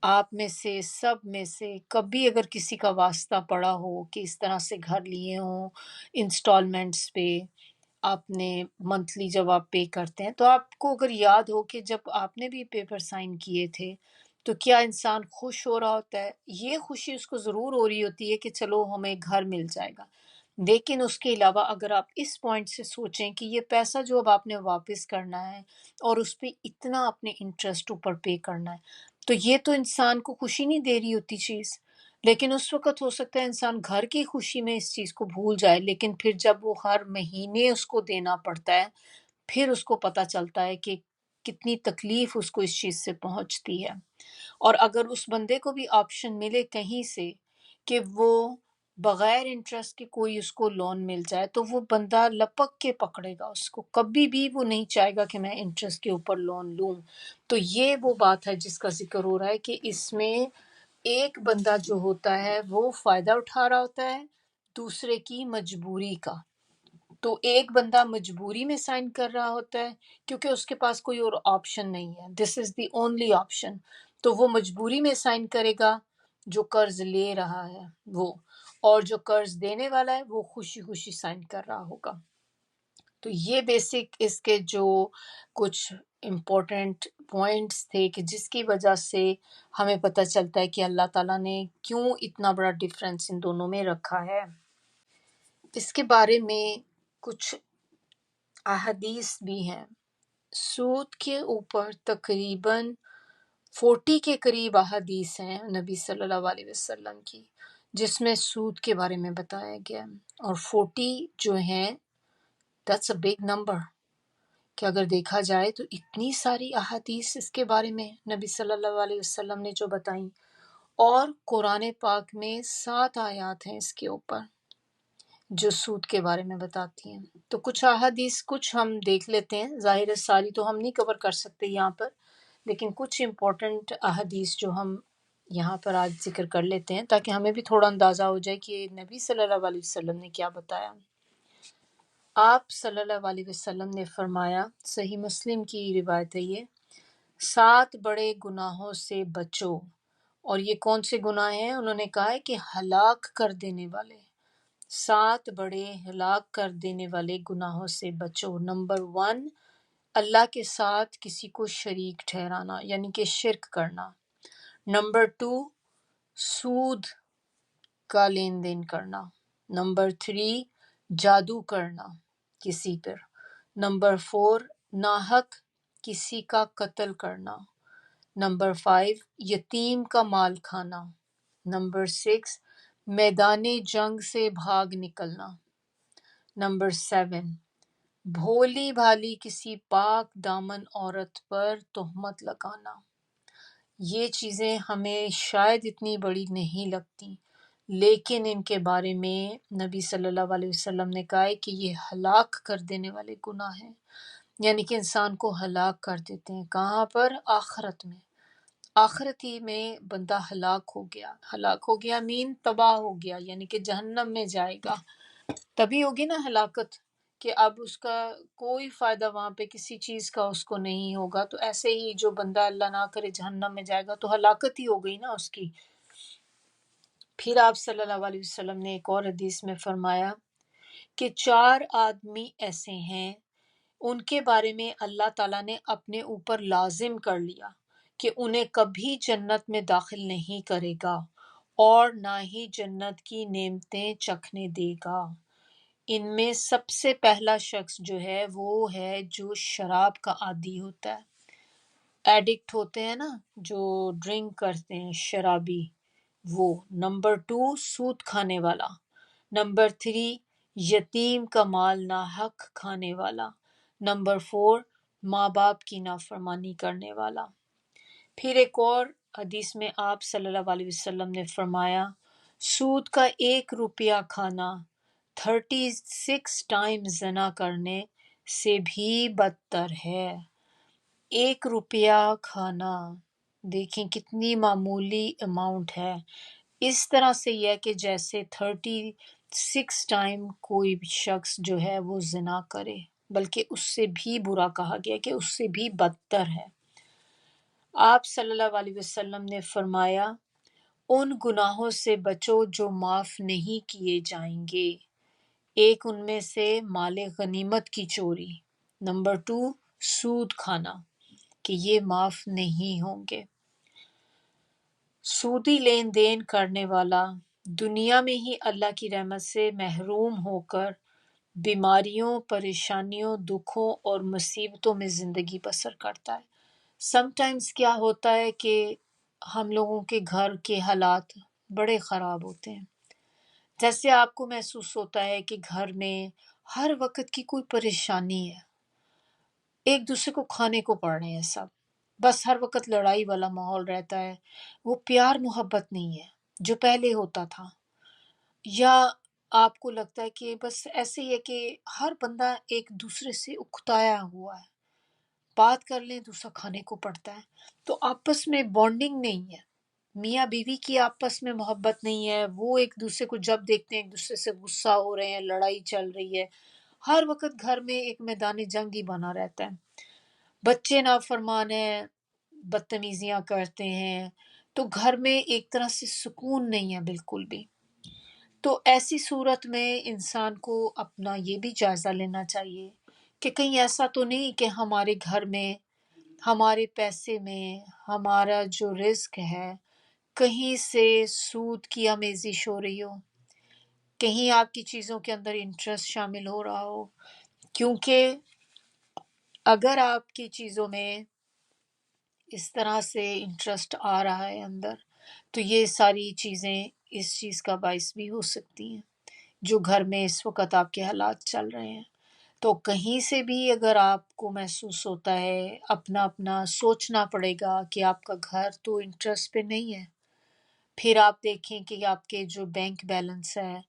آپ میں سے سب میں سے کبھی اگر کسی کا واسطہ پڑا ہو کہ اس طرح سے گھر لیے ہوں انسٹالمنٹس پہ، آپ نے منتھلی جب آپ پے کرتے ہیں تو آپ کو اگر یاد ہو کہ جب آپ نے بھی پیپر سائن کیے تھے تو کیا انسان خوش ہو رہا ہوتا ہے؟ یہ خوشی اس کو ضرور ہو رہی ہوتی ہے کہ چلو ہمیں گھر مل جائے گا، لیکن اس کے علاوہ اگر آپ اس پوائنٹ سے سوچیں کہ یہ پیسہ جو اب آپ نے واپس کرنا ہے اور اس پہ اتنا اپنے انٹرسٹ اوپر پے کرنا ہے، تو یہ تو انسان کو خوشی نہیں دے رہی ہوتی چیز، لیکن اس وقت ہو سکتا ہے انسان گھر کی خوشی میں اس چیز کو بھول جائے، لیکن پھر جب وہ ہر مہینے اس کو دینا پڑتا ہے پھر اس کو پتہ چلتا ہے کہ کتنی تکلیف اس کو اس چیز سے پہنچتی ہے۔ اور اگر اس بندے کو بھی آپشن ملے کہیں سے کہ وہ بغیر انٹرسٹ کے کوئی اس کو لون مل جائے تو وہ بندہ لپک کے پکڑے گا اس کو، کبھی بھی وہ نہیں چاہے گا کہ میں انٹرسٹ کے اوپر لون لوں۔ تو یہ وہ بات ہے جس کا ذکر ہو رہا ہے کہ اس میں ایک بندہ جو ہوتا ہے وہ فائدہ اٹھا رہا ہوتا ہے دوسرے کی مجبوری کا۔ تو ایک بندہ مجبوری میں سائن کر رہا ہوتا ہے کیونکہ اس کے پاس کوئی اور آپشن نہیں ہے، دس از دی اونلی آپشن، تو وہ مجبوری میں سائن کرے گا جو قرض لے رہا ہے وہ، اور جو قرض دینے والا ہے وہ خوشی خوشی سائن کر رہا ہوگا۔ تو یہ بیسک اس کے جو کچھ امپورٹنٹ پوائنٹس تھے کہ جس کی وجہ سے ہمیں پتہ چلتا ہے کہ اللہ تعالیٰ نے کیوں اتنا بڑا ڈفرینس ان دونوں میں رکھا ہے۔ اس کے بارے میں کچھ احادیث بھی ہیں۔ سود کے اوپر تقریباً 40 کے قریب احادیث ہیں نبی صلی اللہ علیہ وسلم کی جس میں سود کے بارے میں بتایا گیا ہے، اور 40 جو ہیں that's a big number، کہ اگر دیکھا جائے تو اتنی ساری احادیث اس کے بارے میں نبی صلی اللہ علیہ وسلم نے جو بتائیں، اور قرآن پاک میں 7 آیات ہیں اس کے اوپر جو سود کے بارے میں بتاتی ہیں۔ تو کچھ احادیث کچھ ہم دیکھ لیتے ہیں، ظاہر ہے ساری تو ہم نہیں کور کر سکتے یہاں پر، لیکن کچھ امپورٹنٹ احادیث جو ہم یہاں پر آج ذکر کر لیتے ہیں تاکہ ہمیں بھی تھوڑا اندازہ ہو جائے کہ نبی صلی اللہ علیہ وسلم نے کیا بتایا۔ آپ صلی اللہ علیہ وسلم نے فرمایا، صحیح مسلم کی روایت ہے یہ، 7 بڑے گناہوں سے بچو، اور یہ کون سے گناہ ہیں؟ انہوں نے کہا ہے کہ ہلاک کر دینے والے 7 بڑے ہلاک کر دینے والے گناہوں سے بچو۔ نمبر 1، اللہ کے ساتھ کسی کو شریک ٹھہرانا یعنی کہ شرک کرنا۔ نمبر 2، سود کا لین دین کرنا۔ نمبر 3، جادو کرنا کسی پر۔ نمبر 4، ناحق کسی کا قتل کرنا۔ نمبر 5، یتیم کا مال کھانا۔ نمبر 6، میدان جنگ سے بھاگ نکلنا۔ نمبر 7، بھولی بھالی کسی پاک دامن عورت پر تہمت لگانا۔ یہ چیزیں ہمیں شاید اتنی بڑی نہیں لگتی، لیکن ان کے بارے میں نبی صلی اللہ علیہ وسلم نے کہا ہے کہ یہ ہلاک کر دینے والے گناہ ہیں، یعنی کہ انسان کو ہلاک کر دیتے ہیں۔ کہاں پر؟ آخرت میں۔ آخرت ہی میں بندہ ہلاک ہو گیا مین تباہ ہو گیا، یعنی کہ جہنم میں جائے گا، تبھی ہوگی نا ہلاکت، کہ اب اس کا کوئی فائدہ وہاں پہ کسی چیز کا اس کو نہیں ہوگا۔ تو ایسے ہی جو بندہ اللہ نہ کرے جہنم میں جائے گا تو ہلاکت ہی ہو گئی نا اس کی۔ پھر آپ صلی اللہ علیہ وسلم نے ایک اور حدیث میں فرمایا کہ 4 آدمی ایسے ہیں ان کے بارے میں اللہ تعالیٰ نے اپنے اوپر لازم کر لیا کہ انہیں کبھی جنت میں داخل نہیں کرے گا اور نہ ہی جنت کی نعمتیں چکھنے دے گا۔ ان میں سب سے پہلا شخص جو ہے وہ ہے جو شراب کا عادی ہوتا ہے، ایڈکٹ ہوتے ہیں نا جو ڈرنک کرتے ہیں شرابی، وہ۔ نمبر 2، سود کھانے والا۔ نمبر 3، یتیم کا مال ناحق کھانے والا۔ نمبر 4، ماں باپ کی نافرمانی کرنے والا۔ پھر ایک اور حدیث میں آپ صلی اللہ علیہ وسلم نے فرمایا، سود کا 1 روپیہ کھانا 36 ٹائم زنا کرنے سے بھی بدتر ہے۔ 1 روپیہ کھانا، دیکھیں کتنی معمولی اماؤنٹ ہے، اس طرح سے یہ ہے کہ جیسے 36 ٹائم کوئی بھی شخص جو ہے وہ زنا کرے، بلکہ اس سے بھی برا کہا گیا کہ اس سے بھی بدتر ہے۔ آپ صلی اللہ علیہ وسلم نے فرمایا، ان گناہوں سے بچو جو معاف نہیں کیے جائیں گے۔ ایک ان میں سے مال غنیمت کی چوری۔ نمبر 2، سود کھانا، کہ یہ معاف نہیں ہوں گے۔ سودی لین دین کرنے والا دنیا میں ہی اللہ کی رحمت سے محروم ہو کر بیماریوں، پریشانیوں، دکھوں اور مصیبتوں میں زندگی بسر کرتا ہے۔ سم ٹائمز کیا ہوتا ہے کہ ہم لوگوں کے گھر کے حالات بڑے خراب ہوتے ہیں، جیسے آپ کو محسوس ہوتا ہے کہ گھر میں ہر وقت کی کوئی پریشانی ہے، ایک دوسرے کو کھانے کو پڑ رہے ہیں سب، بس ہر وقت لڑائی والا ماحول رہتا ہے، وہ پیار محبت نہیں ہے جو پہلے ہوتا تھا۔ یا آپ کو لگتا ہے کہ بس ایسے ہی ہے کہ ہر بندہ ایک دوسرے سے اکتایا ہوا ہے، بات کر لیں دوسرا کھانے کو پڑتا ہے، تو آپس میں بانڈنگ نہیں ہے، میاں بیوی کی آپس میں محبت نہیں ہے، وہ ایک دوسرے کو جب دیکھتے ہیں ایک دوسرے سے غصہ ہو رہے ہیں، لڑائی چل رہی ہے، ہر وقت گھر میں ایک میدان جنگ ہی بنا رہتا ہے، بچے نافرمان ہیں، بدتمیزیاں کرتے ہیں، تو گھر میں ایک طرح سے سکون نہیں ہے بالکل بھی۔ تو ایسی صورت میں انسان کو اپنا یہ بھی جائزہ لینا چاہیے کہ کہیں ایسا تو نہیں کہ ہمارے گھر میں، ہمارے پیسے میں، ہمارا جو رزق ہے کہیں سے سود کی آمیزش ہو رہی ہو، کہیں آپ کی چیزوں کے اندر انٹرسٹ شامل ہو رہا ہو، کیونکہ اگر آپ کی چیزوں میں اس طرح سے انٹرسٹ آ رہا ہے اندر، تو یہ ساری چیزیں اس چیز کا باعث بھی ہو سکتی ہیں جو گھر میں اس وقت آپ کے حالات چل رہے ہیں۔ تو کہیں سے بھی اگر آپ کو محسوس ہوتا ہے، اپنا اپنا سوچنا پڑے گا کہ آپ کا گھر تو انٹرسٹ پہ نہیں ہے، پھر آپ دیکھیں کہ آپ کے جو بینک بیلنس ہے،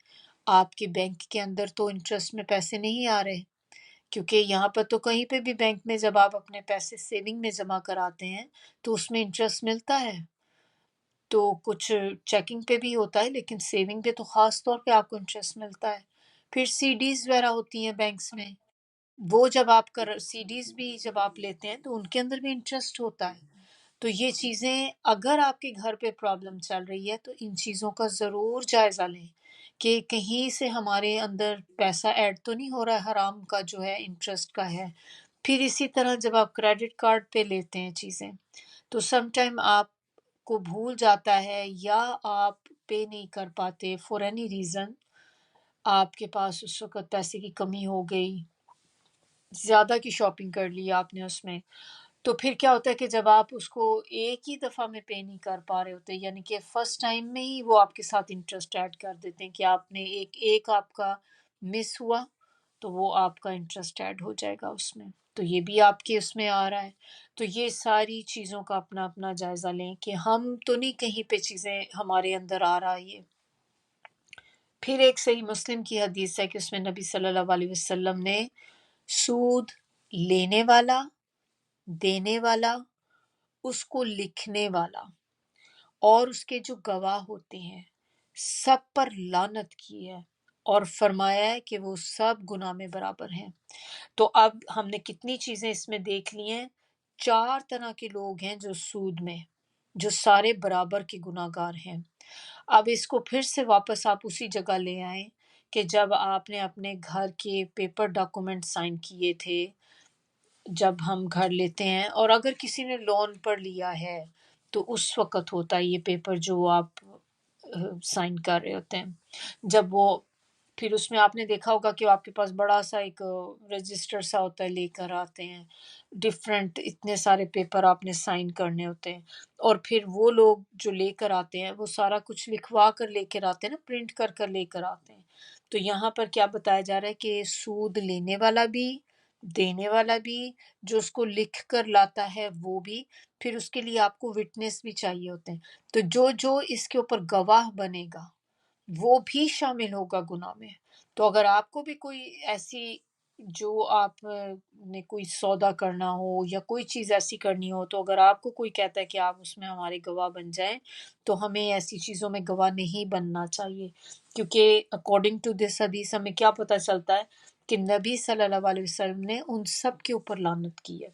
آپ کے بینک کے اندر تو انٹرسٹ میں پیسے نہیں آ رہے، کیونکہ یہاں پر تو کہیں پہ بھی بینک میں جب آپ اپنے پیسے سیونگ میں جمع کراتے ہیں تو اس میں انٹرسٹ ملتا ہے، تو کچھ چیکنگ پہ بھی ہوتا ہے لیکن سیونگ پہ تو خاص طور پہ آپ کو انٹرسٹ ملتا ہے۔ پھر سی ڈیز وغیرہ ہوتی ہیں بینکس میں، وہ جب آپ سی ڈیز بھی جب آپ لیتے ہیں تو ان کے اندر بھی انٹرسٹ ہوتا ہے۔ تو یہ چیزیں اگر آپ کے گھر پہ پرابلم چل رہی ہے تو ان چیزوں کا ضرور جائزہ لیں کہ کہیں سے ہمارے اندر پیسہ ایڈ تو نہیں ہو رہا ہے حرام کا جو ہے انٹرسٹ کا ہے۔ پھر اسی طرح جب آپ کریڈٹ کارڈ پہ لیتے ہیں چیزیں تو سم ٹائم آپ کو بھول جاتا ہے یا آپ پے نہیں کر پاتے فور اینی ریزن، آپ کے پاس اس وقت پیسے کی کمی ہو گئی، زیادہ کی شاپنگ کر لی آپ نے اس میں، تو پھر کیا ہوتا ہے کہ جب آپ اس کو ایک ہی دفعہ میں پے نہیں کر پا رہے ہوتے، یعنی کہ فرسٹ ٹائم میں ہی وہ آپ کے ساتھ انٹرسٹ ایڈ کر دیتے ہیں کہ آپ نے ایک آپ کا مس ہوا تو وہ آپ کا انٹرسٹ ایڈ ہو جائے گا اس میں، تو یہ بھی آپ کے اس میں آ رہا ہے۔ تو یہ ساری چیزوں کا اپنا اپنا جائزہ لیں کہ ہم تو نہیں کہیں پہ چیزیں ہمارے اندر آ رہا ہے۔ پھر ایک صحیح مسلم کی حدیث ہے کہ اس میں نبی صلی اللہ علیہ وسلم نے سود لینے والا، دینے والا، اس کو لکھنے والا اور اس کے جو گواہ ہوتے ہیں سب پر لعنت کی ہے اور فرمایا ہے کہ وہ سب گناہ میں برابر ہیں۔ تو اب ہم نے کتنی چیزیں اس میں دیکھ لی ہیں، 4 طرح کے لوگ ہیں جو سود میں، جو سارے برابر کے گناہ گار ہیں۔ اب اس کو پھر سے واپس آپ اسی جگہ لے آئیں کہ جب آپ نے اپنے گھر کے پیپر ڈاکومنٹ سائن کیے تھے، جب ہم گھر لیتے ہیں اور اگر کسی نے لون پر لیا ہے تو اس وقت ہوتا ہے یہ پیپر جو آپ سائن کر رہے ہوتے ہیں، جب وہ پھر اس میں آپ نے دیکھا ہوگا کہ آپ کے پاس بڑا سا ایک رجسٹر سا ہوتا ہے، لے کر آتے ہیں ڈفرینٹ اتنے سارے پیپر آپ نے سائن کرنے ہوتے ہیں، اور پھر وہ لوگ جو لے کر آتے ہیں وہ سارا کچھ لکھوا کر لے کر آتے ہیں نا، پرنٹ کر کر لے کر آتے ہیں۔ تو یہاں پر کیا بتایا جا رہا ہے کہ سود لینے والا بھی، دینے والا بھی، جو اس کو لکھ کر لاتا ہے وہ بھی، پھر اس کے لیے آپ کو وٹنس بھی چاہیے ہوتے ہیں، تو جو اس کے اوپر گواہ بنے گا وہ بھی شامل ہوگا گناہ میں۔ تو اگر آپ کو بھی کوئی ایسی جو آپ نے کوئی سودا کرنا ہو یا کوئی چیز ایسی کرنی ہو، تو اگر آپ کو کوئی کہتا ہے کہ آپ اس میں ہمارے گواہ بن جائیں، تو ہمیں ایسی چیزوں میں گواہ نہیں بننا چاہیے، کیونکہ اکارڈنگ ٹو دس حدیث ہمیں کیا پتہ چلتا ہے کہ نبی صلی اللہ علیہ وسلم نے ان سب کے اوپر لعنت کی ہے،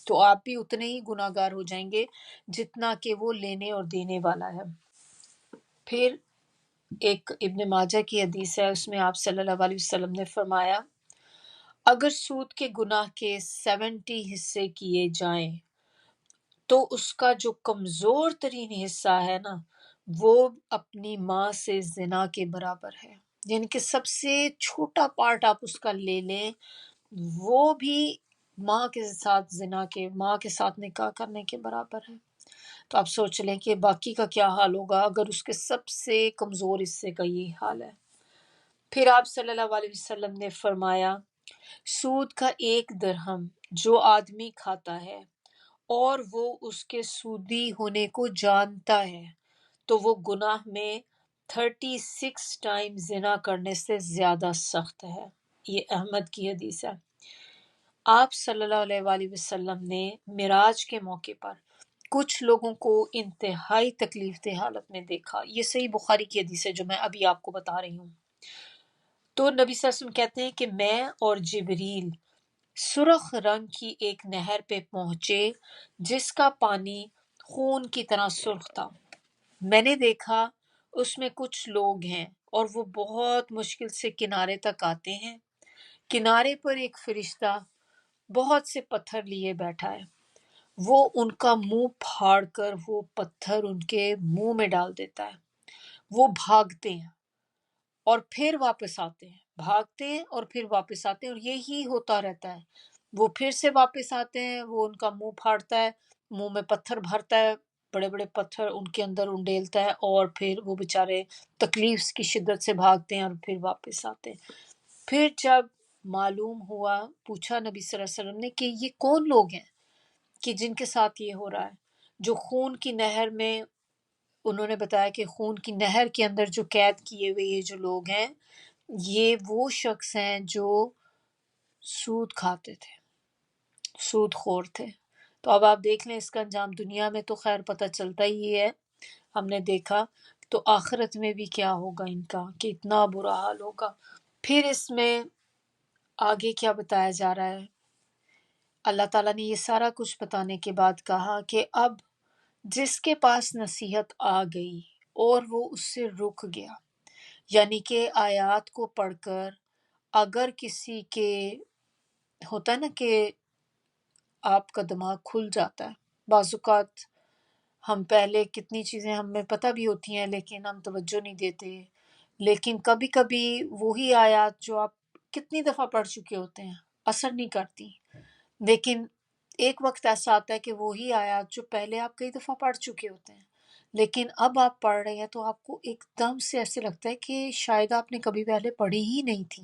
تو آپ بھی اتنے ہی گناہ گار ہو جائیں گے جتنا کہ وہ لینے اور دینے والا ہے۔ پھر ایک ابن ماجہ کی حدیث ہے، اس میں آپ صلی اللہ علیہ وسلم نے فرمایا اگر سود کے گناہ کے 70 حصے کیے جائیں تو اس کا جو کمزور ترین حصہ ہے نا وہ اپنی ماں سے زنا کے برابر ہے، یعنی کہ سب سے چھوٹا پارٹ آپ اس کا لے لیں وہ بھی ماں کے ساتھ زنا کے، ماں کے ساتھ نکاح کرنے کے برابر ہے۔ تو آپ سوچ لیں کہ باقی کا کیا حال ہوگا اگر اس کے سب سے کمزور حصے کا یہ حال ہے۔ پھر آپ صلی اللہ علیہ وسلم نے فرمایا سود کا 1 درہم جو آدمی کھاتا ہے اور وہ اس کے سودی ہونے کو جانتا ہے تو وہ گناہ میں 36 ٹائم زنا کرنے سے زیادہ سخت ہے۔ یہ احمد کی حدیث ہے۔ آپ صلی اللہ علیہ وآلہ وسلم نے معراج کے موقع پر کچھ لوگوں کو انتہائی تکلیف دہ حالت میں دیکھا۔ یہ صحیح بخاری کی حدیث ہے جو میں ابھی آپ کو بتا رہی ہوں۔ تو نبی صلی اللہ علیہ وسلم کہتے ہیں کہ میں اور جبریل سرخ رنگ کی ایک نہر پہ پہنچے جس کا پانی خون کی طرح سرخ تھا۔ میں نے دیکھا اس میں کچھ لوگ ہیں اور وہ بہت مشکل سے کنارے تک آتے ہیں۔ کنارے پر ایک فرشتہ بہت سے پتھر لیے بیٹھا ہے۔ وہ ان کا منہ پھاڑ کر وہ پتھر ان کے منہ میں ڈال دیتا ہے۔ وہ بھاگتے ہیں اور پھر واپس آتے ہیں، بھاگتے ہیں اور پھر واپس آتے ہیں، اور یہی ہوتا رہتا ہے۔ وہ پھر سے واپس آتے ہیں، وہ ان کا منہ پھاڑتا ہے، منہ میں پتھر بھرتا ہے، بڑے بڑے پتھر ان کے اندر انڈیلتا ہے، اور پھر وہ بیچارے تکلیف کی شدت سے بھاگتے ہیں اور پھر واپس آتے ہیں۔ پھر جب معلوم ہوا، پوچھا نبی صلی اللہ علیہ وسلم نے کہ یہ کون لوگ ہیں کہ جن کے ساتھ یہ ہو رہا ہے، جو خون کی نہر میں، انہوں نے بتایا کہ خون کی نہر کے اندر جو قید کیے ہوئے یہ جو لوگ ہیں، یہ وہ شخص ہیں جو سود کھاتے تھے، سود خور تھے۔ تو اب آپ دیکھ لیں اس کا انجام دنیا میں تو خیر پتہ چلتا ہی ہے، ہم نے دیکھا، تو آخرت میں بھی کیا ہوگا ان کا، کہ اتنا برا حال ہوگا۔ پھر اس میں آگے کیا بتایا جا رہا ہے، اللہ تعالیٰ نے یہ سارا کچھ بتانے کے بعد کہا کہ اب جس کے پاس نصیحت آ گئی اور وہ اس سے رک گیا، یعنی کہ آیات کو پڑھ کر اگر کسی کے ہوتا ہے نا کہ آپ کا دماغ کھل جاتا ہے، بعض اوقات ہم پہلے کتنی چیزیں ہمیں پتہ بھی ہوتی ہیں لیکن ہم توجہ نہیں دیتے، لیکن کبھی کبھی وہی آیات جو آپ کتنی دفعہ پڑھ چکے ہوتے ہیں اثر نہیں کرتی، لیکن ایک وقت ایسا آتا ہے کہ وہی آیات جو پہلے آپ کئی دفعہ پڑھ چکے ہوتے ہیں لیکن اب آپ پڑھ رہے ہیں تو آپ کو ایک دم سے ایسے لگتا ہے کہ شاید آپ نے کبھی پہلے پڑھی ہی نہیں تھی،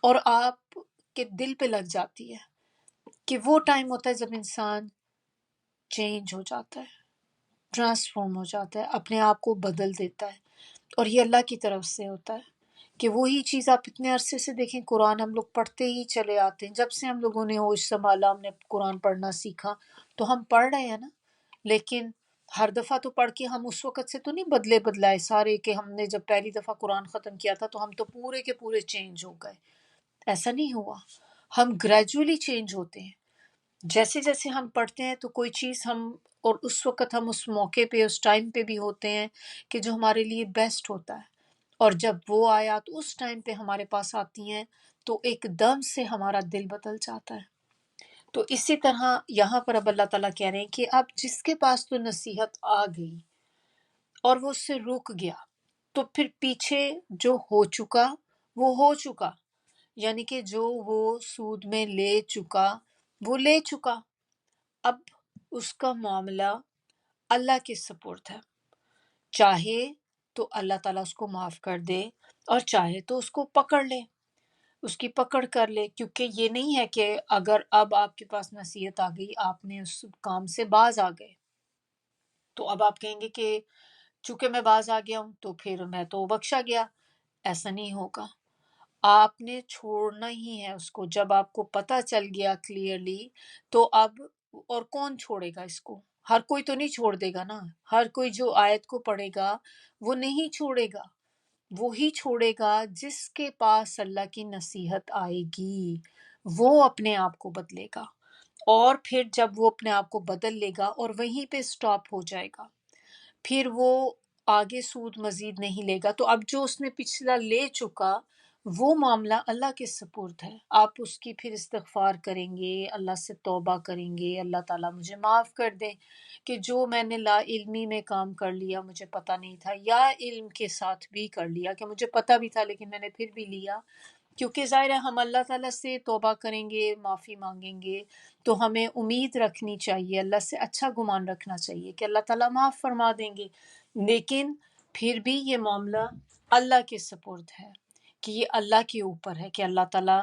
اور آپ کے دل پہ لگ جاتی ہے، کہ وہ ٹائم ہوتا ہے جب انسان چینج ہو جاتا ہے، ٹرانسفارم ہو جاتا ہے، اپنے آپ کو بدل دیتا ہے، اور یہ اللہ کی طرف سے ہوتا ہے کہ وہی چیز آپ اتنے عرصے سے دیکھیں، قرآن ہم لوگ پڑھتے ہی چلے آتے ہیں، جب سے ہم لوگوں نے ہوش سنبھالا، ہم نے قرآن پڑھنا سیکھا تو ہم پڑھ رہے ہیں نا، لیکن ہر دفعہ تو پڑھ کے ہم اس وقت سے تو نہیں بدلائے سارے، کہ ہم نے جب پہلی دفعہ قرآن ختم کیا تھا تو ہم تو پورے کے پورے چینج ہو گئے، ایسا نہیں ہوا، ہم گریجولی چینج ہوتے ہیں، جیسے جیسے ہم پڑھتے ہیں تو کوئی چیز ہم، اور اس وقت ہم اس موقع پہ اس ٹائم پہ بھی ہوتے ہیں کہ جو ہمارے لیے بیسٹ ہوتا ہے، اور جب وہ آیات اس ٹائم پہ ہمارے پاس آتی ہیں تو ایک دم سے ہمارا دل بدل جاتا ہے۔ تو اسی طرح یہاں پر اب اللہ تعالیٰ کہہ رہے ہیں کہ اب جس کے پاس تو نصیحت آ گئی اور وہ اس سے رک گیا، تو پھر پیچھے جو ہو چکا وہ ہو چکا، یعنی کہ جو وہ سود میں لے چکا وہ لے چکا، اب اس کا معاملہ اللہ کے سپرد ہے، چاہے تو اللہ تعالیٰ اس کو معاف کر دے اور چاہے تو اس کو پکڑ لے، اس کی پکڑ کر لے، کیونکہ یہ نہیں ہے کہ اگر اب آپ کے پاس نصیحت آ گئی، آپ نے اس کام سے باز آ گئے تو اب آپ کہیں گے کہ چونکہ میں باز آ گیا ہوں تو پھر میں تو بخشا گیا، ایسا نہیں ہوگا، آپ نے چھوڑنا ہی ہے اس کو، جب آپ کو پتہ چل گیا کلیئرلی تو اب، اور کون چھوڑے گا اس کو، ہر کوئی تو نہیں چھوڑ دے گا نا، ہر کوئی جو آیت کو پڑھے گا وہ نہیں چھوڑے گا، وہی چھوڑے گا جس کے پاس اللہ کی نصیحت آئے گی، وہ اپنے آپ کو بدلے گا، اور پھر جب وہ اپنے آپ کو بدل لے گا اور وہیں پہ سٹاپ ہو جائے گا، پھر وہ آگے سود مزید نہیں لے گا، تو اب جو اس نے پچھلا لے چکا وہ معاملہ اللہ کے سپرد ہے، آپ اس کی پھر استغفار کریں گے، اللہ سے توبہ کریں گے، اللہ تعالیٰ مجھے معاف کر دے کہ جو میں نے لا علمی میں کام کر لیا، مجھے پتہ نہیں تھا، یا علم کے ساتھ بھی کر لیا کہ مجھے پتہ بھی تھا لیکن میں نے پھر بھی لیا، کیونکہ ظاہر ہے ہم اللہ تعالیٰ سے توبہ کریں گے، معافی مانگیں گے تو ہمیں امید رکھنی چاہیے، اللہ سے اچھا گمان رکھنا چاہیے کہ اللہ تعالیٰ معاف فرما دیں گے، لیکن پھر بھی یہ معاملہ اللہ کے سپرد ہے، کہ یہ اللہ کے اوپر ہے کہ اللہ تعالیٰ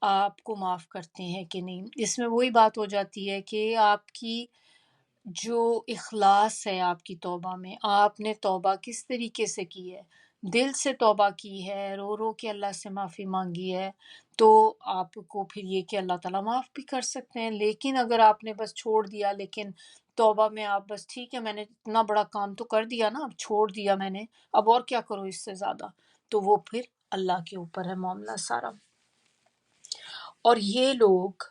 آپ کو معاف کرتے ہیں کہ نہیں۔ اس میں وہی بات ہو جاتی ہے کہ آپ کی جو اخلاص ہے آپ کی توبہ میں، آپ نے توبہ کس طریقے سے کی ہے، دل سے توبہ کی ہے، رو رو کے اللہ سے معافی مانگی ہے، تو آپ کو پھر یہ کہ اللہ تعالیٰ معاف بھی کر سکتے ہیں۔ لیکن اگر آپ نے بس چھوڑ دیا، لیکن توبہ میں آپ بس ٹھیک ہے میں نے اتنا بڑا کام تو کر دیا نا، اب چھوڑ دیا میں نے، اب اور کیا کروں اس سے زیادہ، تو وہ پھر اللہ کے اوپر ہے معاملہ سارا۔ اور یہ لوگ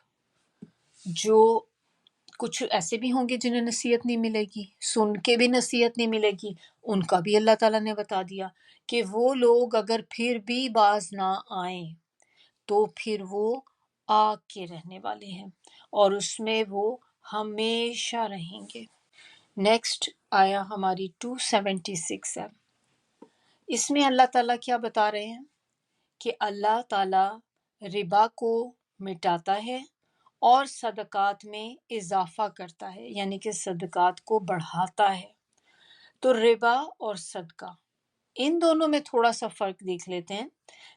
جو کچھ ایسے بھی ہوں گے جنہیں نصیحت نہیں ملے گی، سن کے بھی نصیحت نہیں ملے گی، ان کا بھی اللہ تعالیٰ نے بتا دیا کہ وہ لوگ اگر پھر بھی باز نہ آئیں تو پھر وہ آگ کے رہنے والے ہیں اور اس میں وہ ہمیشہ رہیں گے۔ نیکسٹ آیا ہماری 276 ہے۔ اس میں اللہ تعالیٰ کیا بتا رہے ہیں کہ اللہ تعالیٰ ربا کو مٹاتا ہے اور صدقات میں اضافہ کرتا ہے، یعنی کہ صدقات کو بڑھاتا ہے۔ تو ربا اور صدقہ ان دونوں میں تھوڑا سا فرق دیکھ لیتے ہیں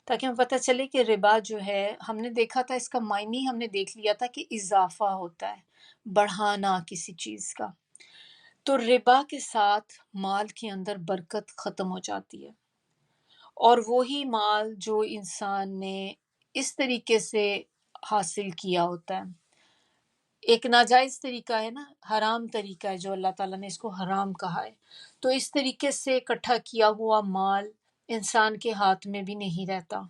تاکہ ہمیں پتہ چلے کہ ربا جو ہے، ہم نے دیکھا تھا اس کا معنی ہم نے دیکھ لیا تھا کہ اضافہ ہوتا ہے، بڑھانا کسی چیز کا۔ تو ربا کے ساتھ مال کے اندر برکت ختم ہو جاتی ہے، اور وہی مال جو انسان نے اس طریقے سے حاصل کیا ہوتا ہے، ایک ناجائز طریقہ ہے نا، حرام طریقہ ہے جو اللہ تعالیٰ نے اس کو حرام کہا ہے، تو اس طریقے سے اکٹھا کیا ہوا مال انسان کے ہاتھ میں بھی نہیں رہتا،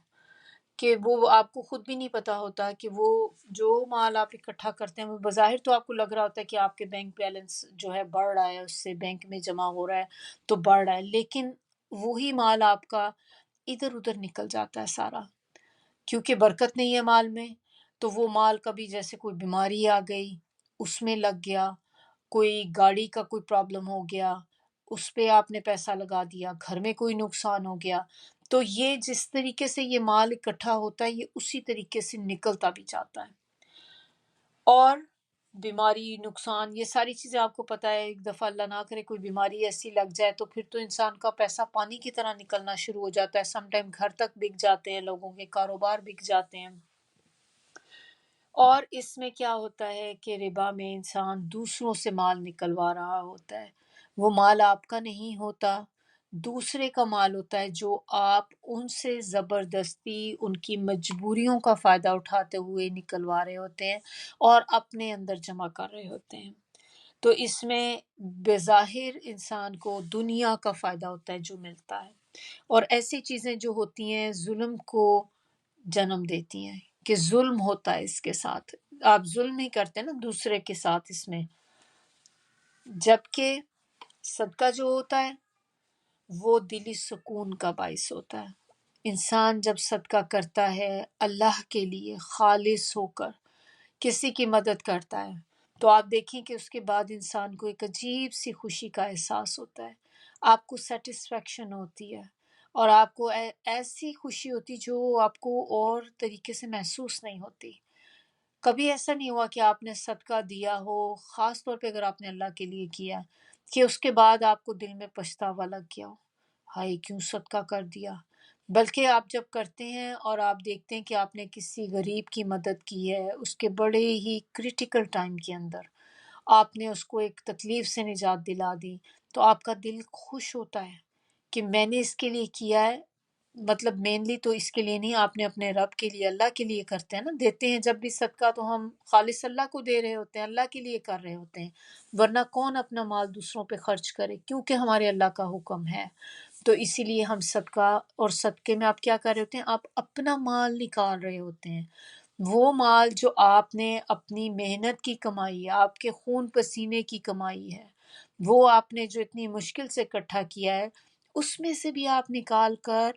کہ وہ آپ کو خود بھی نہیں پتا ہوتا کہ وہ جو مال آپ اکٹھا کرتے ہیں وہ بظاہر تو آپ کو لگ رہا ہوتا ہے کہ آپ کے بینک بیلنس جو ہے بڑھ رہا ہے، اس سے بینک میں جمع ہو رہا ہے تو بڑھ رہا ہے، لیکن وہی مال آپ کا ادھر ادھر نکل جاتا ہے سارا، کیونکہ برکت نہیں ہے مال میں۔ تو وہ مال کبھی جیسے کوئی بیماری آ گئی اس میں لگ گیا، کوئی گاڑی کا کوئی پرابلم ہو گیا اس پہ آپ نے پیسہ لگا دیا، گھر میں کوئی نقصان ہو گیا، تو یہ جس طریقے سے یہ مال اکٹھا ہوتا ہے یہ اسی طریقے سے نکلتا بھی جاتا ہے۔ اور بیماری، نقصان، یہ ساری چیزیں آپ کو پتہ ہے، ایک دفعہ اللہ نہ کرے کوئی بیماری ایسی لگ جائے تو پھر تو انسان کا پیسہ پانی کی طرح نکلنا شروع ہو جاتا ہے، سم ٹائم گھر تک بک جاتے ہیں، لوگوں کے کاروبار بک جاتے ہیں۔ اور اس میں کیا ہوتا ہے کہ ربا میں انسان دوسروں سے مال نکلوا رہا ہوتا ہے، وہ مال آپ کا نہیں ہوتا، دوسرے کا مال ہوتا ہے جو آپ ان سے زبردستی ان کی مجبوریوں کا فائدہ اٹھاتے ہوئے نکلوا رہے ہوتے ہیں اور اپنے اندر جمع کر رہے ہوتے ہیں۔ تو اس میں بظاہر انسان کو دنیا کا فائدہ ہوتا ہے جو ملتا ہے، اور ایسی چیزیں جو ہوتی ہیں ظلم کو جنم دیتی ہیں، کہ ظلم ہوتا ہے اس کے ساتھ، آپ ظلم نہیں کرتے نا دوسرے کے ساتھ اس میں، جبکہ صدقہ جو ہوتا ہے وہ دلی سکون کا باعث ہوتا ہے۔ انسان جب صدقہ کرتا ہے اللہ کے لیے خالص ہو کر کسی کی مدد کرتا ہے تو آپ دیکھیں کہ اس کے بعد انسان کو ایک عجیب سی خوشی کا احساس ہوتا ہے، آپ کو سیٹسفیکشن ہوتی ہے، اور آپ کو ایسی خوشی ہوتی جو آپ کو اور طریقے سے محسوس نہیں ہوتی۔ کبھی ایسا نہیں ہوا کہ آپ نے صدقہ دیا ہو، خاص طور پہ اگر آپ نے اللہ کے لیے کیا، کہ اس کے بعد آپ کو دل میں پچھتاوا لگ گیا ہو، ہائے کیوں صدقہ کر دیا۔ بلکہ آپ جب کرتے ہیں اور آپ دیکھتے ہیں کہ آپ نے کسی غریب کی مدد کی ہے اس کے بڑے ہی کریٹیکل ٹائم کے اندر، آپ نے اس کو ایک تکلیف سے نجات دلا دی، تو آپ کا دل خوش ہوتا ہے کہ میں نے اس کے لیے کیا ہے، مطلب مینلی تو اس کے لیے نہیں، آپ نے اپنے رب کے لیے، اللہ کے لیے کرتے ہیں نا، دیتے ہیں جب بھی صدقہ تو ہم خالص اللہ کو دے رہے ہوتے ہیں، اللہ کے لیے کر رہے ہوتے ہیں، ورنہ کون اپنا مال دوسروں پہ خرچ کرے، کیونکہ ہمارے اللہ کا حکم ہے۔ تو اسی لیے ہم صدقہ، اور صدقے میں آپ کیا کر رہے ہوتے ہیں، آپ اپنا مال نکال رہے ہوتے ہیں، وہ مال جو آپ نے اپنی محنت کی کمائی ہے، آپ کے خون پسینے کی کمائی ہے، وہ آپ نے جو اتنی مشکل سے اکٹھا کیا ہے، اس میں سے بھی آپ نکال کر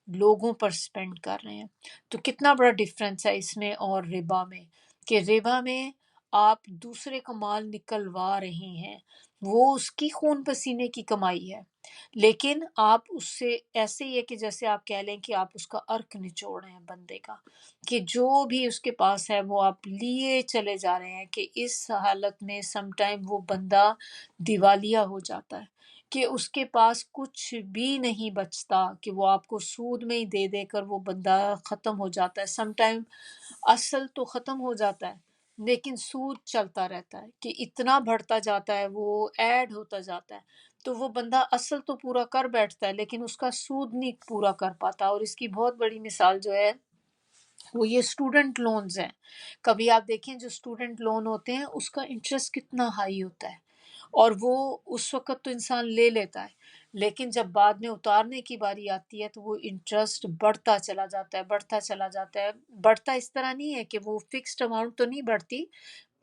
لوگوں پر سپینڈ کر رہے ہیں۔ تو کتنا بڑا ڈفرینس ہے اس میں اور ربا میں، کہ ربا میں آپ دوسرے کا مال نکلوا رہے ہیں، وہ اس کی خون پسینے کی کمائی ہے، لیکن آپ اس سے ایسے ہی ہے کہ جیسے آپ کہہ لیں کہ آپ اس کا عرق نچوڑ رہے ہیں بندے کا، کہ جو بھی اس کے پاس ہے وہ آپ لیے چلے جا رہے ہیں، کہ اس حالت میں سم ٹائم وہ بندہ دیوالیہ ہو جاتا ہے، کہ اس کے پاس کچھ بھی نہیں بچتا، کہ وہ آپ کو سود میں ہی دے دے کر وہ بندہ ختم ہو جاتا ہے. سم ٹائم اصل تو ختم ہو جاتا ہے لیکن سود چلتا رہتا ہے، کہ اتنا بڑھتا جاتا ہے، وہ ایڈ ہوتا جاتا ہے، تو وہ بندہ اصل تو پورا کر بیٹھتا ہے لیکن اس کا سود نہیں پورا کر پاتا. اور اس کی بہت بڑی مثال جو ہے وہ یہ اسٹوڈنٹ لونز ہیں. کبھی آپ دیکھیں جو اسٹوڈنٹ لون ہوتے ہیں اس کا انٹرسٹ کتنا ہائی ہوتا ہے، اور وہ اس وقت تو انسان لے لیتا ہے لیکن جب بعد میں اتارنے کی باری آتی ہے تو وہ انٹرسٹ بڑھتا چلا جاتا ہے، بڑھتا چلا جاتا ہے. بڑھتا اس طرح نہیں ہے کہ وہ فکسڈ اماؤنٹ تو نہیں بڑھتی،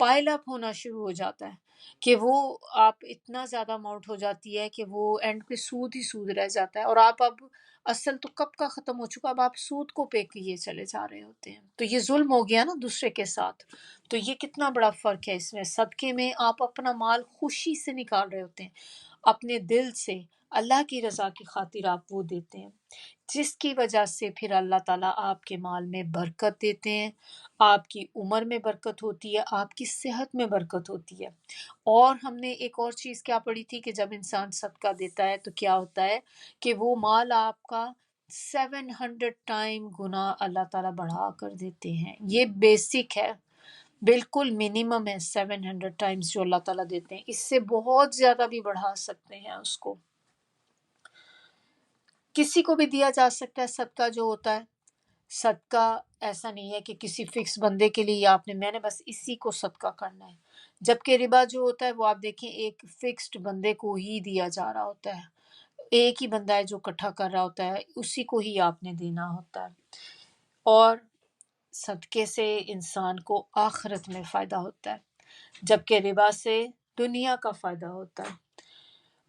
پائل اپ ہونا شروع ہو جاتا ہے، کہ وہ آپ اتنا زیادہ اماؤنٹ ہو جاتی ہے کہ وہ اینڈ پہ سود ہی سود رہ جاتا ہے، اور آپ اب اصل تو کب کا ختم ہو چکا، اب آپ سود کو پے کیے چلے جا رہے ہوتے ہیں. تو یہ ظلم ہو گیا نا دوسرے کے ساتھ. تو یہ کتنا بڑا فرق ہے اس میں. صدقے میں آپ اپنا مال خوشی سے نکال رہے ہوتے ہیں، اپنے دل سے، اللہ کی رضا کی خاطر آپ وہ دیتے ہیں، جس کی وجہ سے پھر اللہ تعالیٰ آپ کے مال میں برکت دیتے ہیں، آپ کی عمر میں برکت ہوتی ہے، آپ کی صحت میں برکت ہوتی ہے. اور ہم نے ایک اور چیز کیا پڑھی تھی کہ جب انسان صدقہ دیتا ہے تو کیا ہوتا ہے کہ وہ مال آپ کا 700 ٹائم گنا اللہ تعالیٰ بڑھا کر دیتے ہیں. یہ بیسک ہے، بالکل منیمم ہے 700 ٹائمز جو اللہ تعالیٰ دیتے ہیں. اس سے بہت زیادہ بھی بڑھا سکتے ہیں اس کو. کسی کو بھی دیا جا سکتا ہے صدقہ جو ہوتا ہے. صدقہ ایسا نہیں ہے کہ کسی فکس بندے کے لیے آپ نے میں نے بس اسی کو صدقہ کرنا ہے. جبکہ ربا جو ہوتا ہے وہ آپ دیکھیں ایک فکسڈ بندے کو ہی دیا جا رہا ہوتا ہے، ایک ہی بندہ ہے جو اکٹھا کر رہا ہوتا ہے، اسی کو ہی آپ نے دینا ہوتا ہے. اور صدقے سے انسان کو آخرت میں فائدہ ہوتا ہے، جبکہ ربا سے دنیا کا فائدہ ہوتا ہے.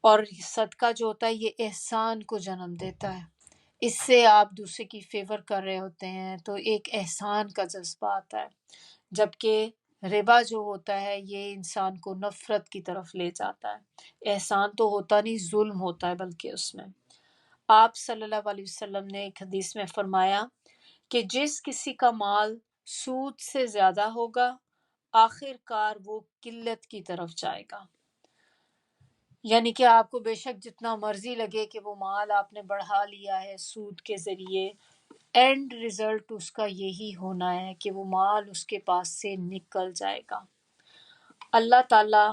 اور صدقہ جو ہوتا ہے یہ احسان کو جنم دیتا ہے، اس سے آپ دوسرے کی فیور کر رہے ہوتے ہیں تو ایک احسان کا جذبہ آتا ہے. جبکہ ربا جو ہوتا ہے یہ انسان کو نفرت کی طرف لے جاتا ہے. احسان تو ہوتا نہیں، ظلم ہوتا ہے بلکہ اس میں. آپ صلی اللہ علیہ وسلم نے ایک حدیث میں فرمایا کہ جس کسی کا مال سود سے زیادہ ہوگا آخر کار وہ قلت کی طرف جائے گا. یعنی کہ آپ کو بے شک جتنا مرضی لگے کہ وہ مال آپ نے بڑھا لیا ہے سود کے ذریعے، اینڈ ریزلٹ اس کا یہی ہونا ہے کہ وہ مال اس کے پاس سے نکل جائے گا. اللہ تعالیٰ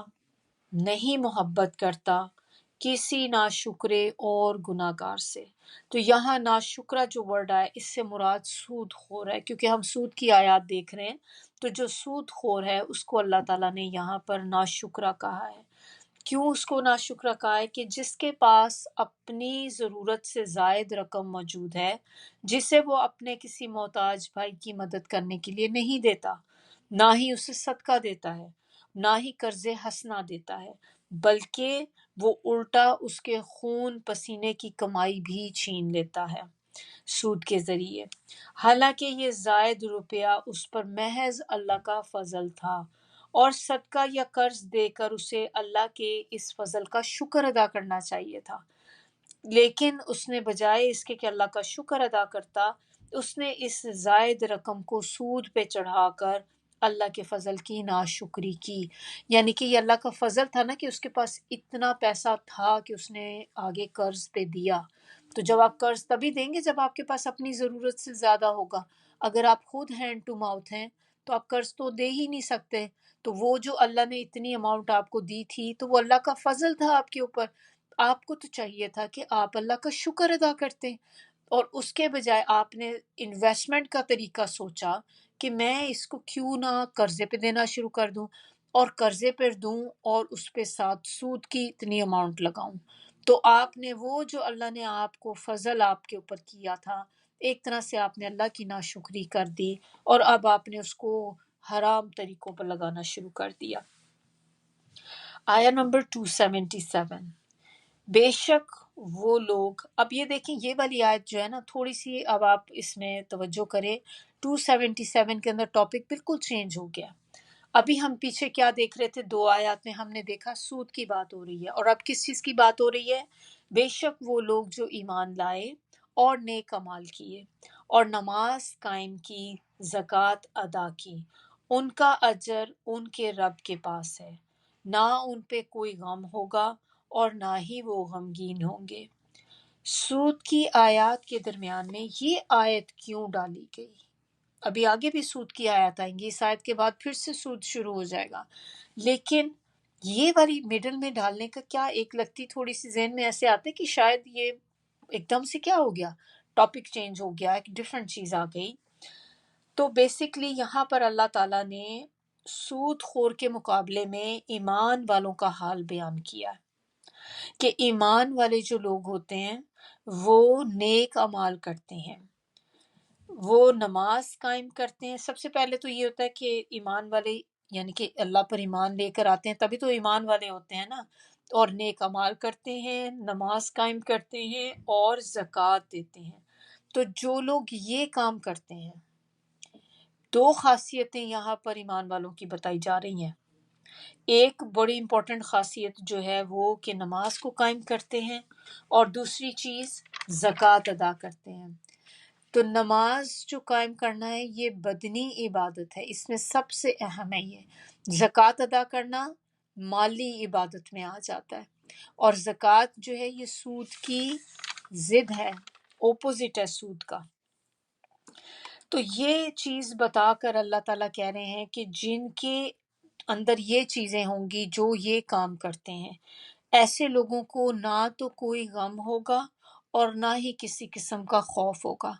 نہیں محبت کرتا کسی ناشکرے اور گناہ گار سے. تو یہاں ناشکرہ جو ورڈ آیا اس سے مراد سود خور ہے، کیونکہ ہم سود کی آیات دیکھ رہے ہیں. تو جو سود خور ہے اس کو اللہ تعالیٰ نے یہاں پر ناشکرہ کہا ہے. کیوں اس کو ناشکرہ کہا ہے؟ کہ جس کے پاس اپنی ضرورت سے زائد رقم موجود ہے، جسے وہ اپنے کسی محتاج بھائی کی مدد کرنے کے لیے نہیں دیتا، نہ ہی اسے صدقہ دیتا ہے، نہ ہی قرض حسنہ دیتا ہے، بلکہ وہ الٹا اس کے خون پسینے کی کمائی بھی چھین لیتا ہے سود کے ذریعے. حالانکہ یہ زائد روپیہ اس پر محض اللہ کا فضل تھا، اور صدقہ یا قرض دے کر اسے اللہ کے اس فضل کا شکر ادا کرنا چاہیے تھا. لیکن اس نے بجائے اس کے کہ اللہ کا شکر ادا کرتا، اس نے اس زائد رقم کو سود پہ چڑھا کر اللہ کے فضل کی ناشکری کی. یعنی کہ یہ اللہ کا فضل تھا نا کہ اس کے پاس اتنا پیسہ تھا کہ اس نے آگے قرض پہ دیا. تو جب آپ قرض تبھی دیں گے جب آپ کے پاس اپنی ضرورت سے زیادہ ہوگا. اگر آپ خود ہینڈ ٹو ماؤتھ ہیں تو آپ قرض تو دے ہی نہیں سکتے. تو وہ جو اللہ نے اتنی اماؤنٹ آپ کو دی تھی تو وہ اللہ کا فضل تھا آپ کے اوپر. آپ کو تو چاہیے تھا کہ آپ اللہ کا شکر ادا کرتے، اور اس کے بجائے آپ نے انویسٹمنٹ کا طریقہ سوچا کہ میں اس کو کیوں نہ قرضے پہ دینا شروع کر دوں، اور قرضے پر دوں اور اس پہ ساتھ سود کی اتنی اماؤنٹ لگاؤں. تو آپ نے وہ جو اللہ نے آپ کو فضل آپ کے اوپر کیا تھا ایک طرح سے آپ نے اللہ کی ناشکری کر دی، اور اب آپ نے اس کو حرام طریقوں پر لگانا شروع کر دیا. آیا نمبر 277، بے شک وہ لوگ. اب یہ دیکھیں یہ والی آیت جو ہے نا تھوڑی سی اب آپ اس میں توجہ کریں. 277 کے اندر ٹاپک بالکل چینج ہو گیا. ابھی ہم پیچھے کیا دیکھ رہے تھے؟ 2 آیات میں ہم نے دیکھا سود کی بات ہو رہی ہے، اور اب کس چیز کی بات ہو رہی ہے؟ بے شک وہ لوگ جو ایمان لائے اور نیک اعمال کیے اور نماز قائم کی، زکوٰۃ ادا کی، ان کا اجر ان کے رب کے پاس ہے، نہ ان پہ کوئی غم ہوگا اور نہ ہی وہ غمگین ہوں گے۔ سود کی آیات کے درمیان میں یہ آیت کیوں ڈالی گئی؟ ابھی آگے بھی سود کی آیات آئیں گی، اس آیت کے بعد پھر سے سود شروع ہو جائے گا، لیکن یہ والی مڈل میں ڈالنے کا کیا ایک لگتی تھوڑی سی ذہن میں ایسے آتے کہ شاید یہ ایک دم سے کیا ہو گیا، ٹاپک چینج ہو گیا، ایک ڈیفرنٹ چیز آ گئی۔ تو بیسکلی یہاں پر اللہ تعالیٰ نے سود خور کے مقابلے میں ایمان والوں کا حال بیان کیا ہے کہ ایمان والے جو لوگ ہوتے ہیں وہ نیک اعمال کرتے ہیں، وہ نماز قائم کرتے ہیں۔ سب سے پہلے تو یہ ہوتا ہے کہ ایمان والے یعنی کہ اللہ پر ایمان لے کر آتے ہیں تبھی تو ایمان والے ہوتے ہیں نا، اور نیک اعمال کرتے ہیں، نماز قائم کرتے ہیں اور زکوٰۃ دیتے ہیں۔ تو جو لوگ یہ کام کرتے ہیں، دو خاصیتیں یہاں پر ایمان والوں کی بتائی جا رہی ہیں۔ ایک بڑی امپورٹنٹ خاصیت جو ہے وہ کہ نماز کو قائم کرتے ہیں، اور دوسری چیز زکوٰۃ ادا کرتے ہیں۔ تو نماز جو قائم کرنا ہے یہ بدنی عبادت ہے، اس میں سب سے اہم ہے یہ۔ زکوٰۃ ادا کرنا مالی عبادت میں آ جاتا ہے، اور زکوٰۃ جو ہے یہ سود کی ضد ہے، اوپوزٹ ہے سود کا۔ تو یہ چیز بتا کر اللہ تعالیٰ کہہ رہے ہیں کہ جن کے اندر یہ چیزیں ہوں گی جو یہ کام کرتے ہیں، ایسے لوگوں کو نہ تو کوئی غم ہوگا اور نہ ہی کسی قسم کا خوف ہوگا،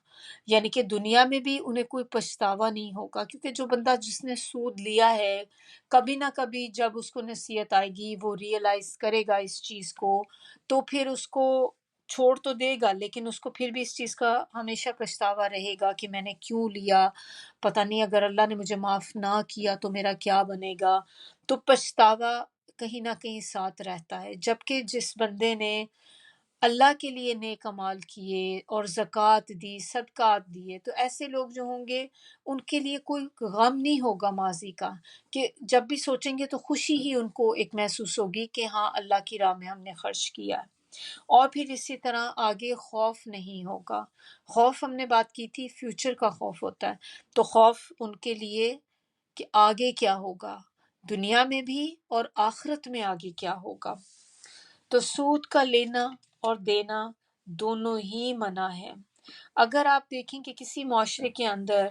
یعنی کہ دنیا میں بھی انہیں کوئی پچھتاوا نہیں ہوگا، کیونکہ جو بندہ جس نے سود لیا ہے کبھی نہ کبھی جب اس کو نصیحت آئے گی وہ ریئلائز کرے گا اس چیز کو، تو پھر اس کو چھوڑ تو دے گا، لیکن اس کو پھر بھی اس چیز کا ہمیشہ پچھتاوا رہے گا کہ میں نے کیوں لیا، پتہ نہیں اگر اللہ نے مجھے معاف نہ کیا تو میرا کیا بنے گا۔ تو پچھتاوا کہیں نہ کہیں ساتھ رہتا ہے، جبکہ جس بندے نے اللہ کے لیے نیک اعمال کیے اور زکوٰۃ دی، صدقات دیے، تو ایسے لوگ جو ہوں گے ان کے لیے کوئی غم نہیں ہوگا ماضی کا، کہ جب بھی سوچیں گے تو خوشی ہی ان کو ایک محسوس ہوگی کہ ہاں اللہ کی راہ میں ہم نے خرچ کیا ہے۔ اور پھر اسی طرح آگے خوف نہیں ہوگا۔ خوف ہم نے بات کی تھی، فیوچر کا خوف ہوتا ہے، تو خوف ان کے لیے کہ آگے کیا ہوگا، دنیا میں بھی اور آخرت میں آگے کیا ہوگا۔ تو سود کا لینا اور دینا دونوں ہی منع ہے۔ اگر آپ دیکھیں کہ کسی معاشرے کے اندر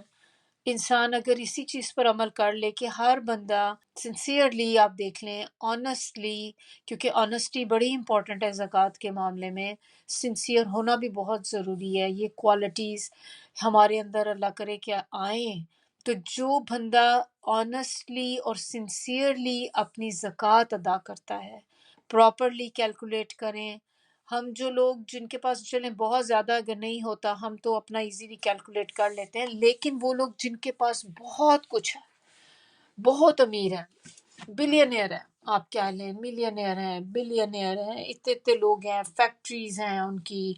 انسان اگر اسی چیز پر عمل کر لے کہ ہر بندہ سنسیئرلی، آپ دیکھ لیں آنیسٹلی، کیونکہ آنیسٹی بڑی امپورٹنٹ ہے زکوٰۃ کے معاملے میں، سنسیئر ہونا بھی بہت ضروری ہے، یہ کوالٹیز ہمارے اندر اللہ کرے کہ آئیں۔ تو جو بندہ آنیسٹلی اور سنسیئرلی اپنی زکوٰۃ ادا کرتا ہے، پراپرلی کیلکولیٹ کریں، ہم جو لوگ جن کے پاس چلیں بہت زیادہ اگر نہیں ہوتا ہم تو اپنا ایزیلی کیلکولیٹ کر لیتے ہیں، لیکن وہ لوگ جن کے پاس بہت کچھ ہے، بہت امیر ہیں، بلینئر ہیں، آپ کیا لیں، ملینئر ہیں، بلینئر ہیں، اتنے اتنے لوگ ہیں، فیکٹریز ہیں ان کی،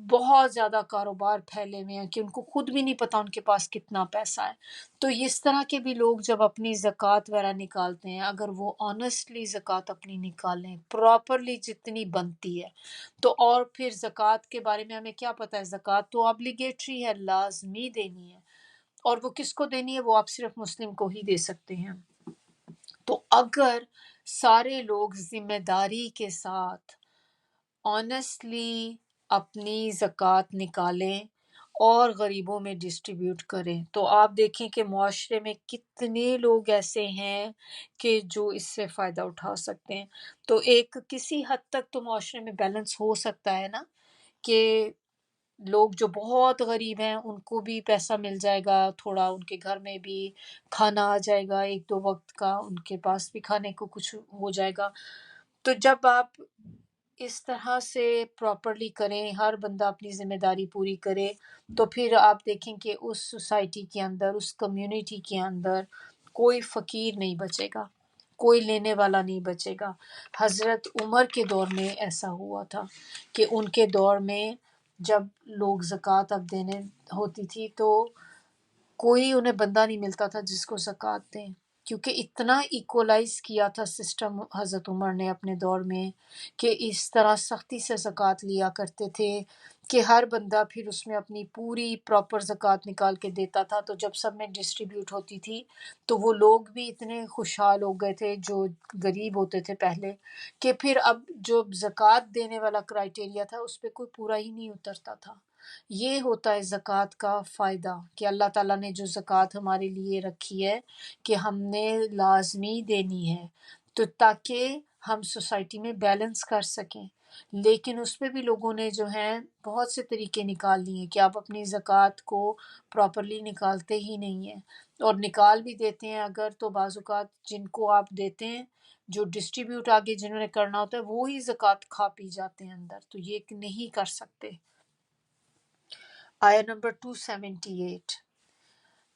بہت زیادہ کاروبار پھیلے ہوئے ہیں کہ ان کو خود بھی نہیں پتا ان کے پاس کتنا پیسہ ہے۔ تو اس طرح کے بھی لوگ جب اپنی زکوٰۃ وغیرہ نکالتے ہیں، اگر وہ آنیسٹلی زکوٰۃ اپنی نکالیں پراپرلی جتنی بنتی ہے، تو اور پھر زکوٰۃ کے بارے میں ہمیں کیا پتہ ہے، زکوٰۃ تو obligatory ہے، لازمی دینی ہے، اور وہ کس کو دینی ہے، وہ آپ صرف مسلم کو ہی دے سکتے ہیں۔ تو اگر سارے لوگ ذمہ داری کے ساتھ آنیسٹلی اپنی زکوٰۃ نکالیں اور غریبوں میں ڈسٹریبیوٹ کریں، تو آپ دیکھیں کہ معاشرے میں کتنے لوگ ایسے ہیں کہ جو اس سے فائدہ اٹھا سکتے ہیں۔ تو ایک کسی حد تک تو معاشرے میں بیلنس ہو سکتا ہے نا، کہ لوگ جو بہت غریب ہیں ان کو بھی پیسہ مل جائے گا، تھوڑا ان کے گھر میں بھی کھانا آ جائے گا، ایک دو وقت کا ان کے پاس بھی کھانے کو کچھ ہو جائے گا۔ تو جب آپ اس طرح سے پراپرلی کریں، ہر بندہ اپنی ذمہ داری پوری کرے، تو پھر آپ دیکھیں کہ اس سوسائٹی کے اندر، اس کمیونٹی کے اندر کوئی فقیر نہیں بچے گا، کوئی لینے والا نہیں بچے گا۔ حضرت عمر کے دور میں ایسا ہوا تھا کہ ان کے دور میں جب لوگ زکوٰۃ اب دینے ہوتی تھی تو کوئی انہیں بندہ نہیں ملتا تھا جس کو زکوٰۃ دیں، کیونکہ اتنا ایکولائز کیا تھا سسٹم حضرت عمر نے اپنے دور میں، کہ اس طرح سختی سے زکوٰۃ لیا کرتے تھے کہ ہر بندہ پھر اس میں اپنی پوری پراپر زکوٰۃ نکال کے دیتا تھا، تو جب سب میں ڈسٹریبیوٹ ہوتی تھی تو وہ لوگ بھی اتنے خوشحال ہو گئے تھے جو غریب ہوتے تھے پہلے، کہ پھر اب جو زکوٰۃ دینے والا کرائٹیریا تھا اس پہ کوئی پورا ہی نہیں اترتا تھا۔ یہ ہوتا ہے زکوٰۃ کا فائدہ، کہ اللہ تعالیٰ نے جو زکوٰۃ ہمارے لیے رکھی ہے کہ ہم نے لازمی دینی ہے، تو تاکہ ہم سوسائٹی میں بیلنس کر سکیں۔ لیکن اس پہ بھی لوگوں نے جو ہیں بہت سے طریقے نکال لیے کہ آپ اپنی زکوٰۃ کو پراپرلی نکالتے ہی نہیں ہیں، اور نکال بھی دیتے ہیں اگر تو بعض اوقات جن کو آپ دیتے ہیں جو ڈسٹریبیوٹ آگے جنہوں نے کرنا ہوتا ہے وہی زکوٰۃ کھا پی جاتے ہیں اندر، تو یہ نہیں کر سکتے۔ آیا نمبر 278۔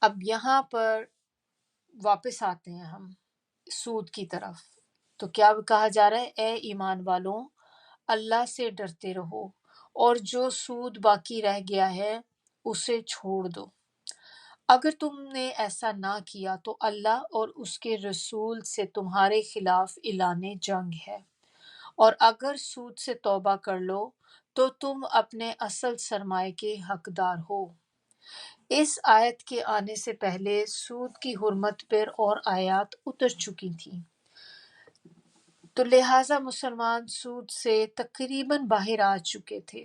اب یہاں پر واپس آتے ہیں ہم سود کی طرف، تو کیا کہا جا رہا ہے؟ اے ایمان والوں، اللہ سے ڈرتے رہو اور جو سود باقی رہ گیا ہے اسے چھوڑ دو۔ اگر تم نے ایسا نہ کیا تو اللہ اور اس کے رسول سے تمہارے خلاف اعلان جنگ ہے، اور اگر سود سے توبہ کر لو تو تم اپنے اصل سرمایہ کے حقدار ہو۔ اس آیت کے آنے سے پہلے سود کی حرمت پر اور آیات اتر چکی تھیں، تو لہٰذا مسلمان سود سے تقریباً باہر آ چکے تھے۔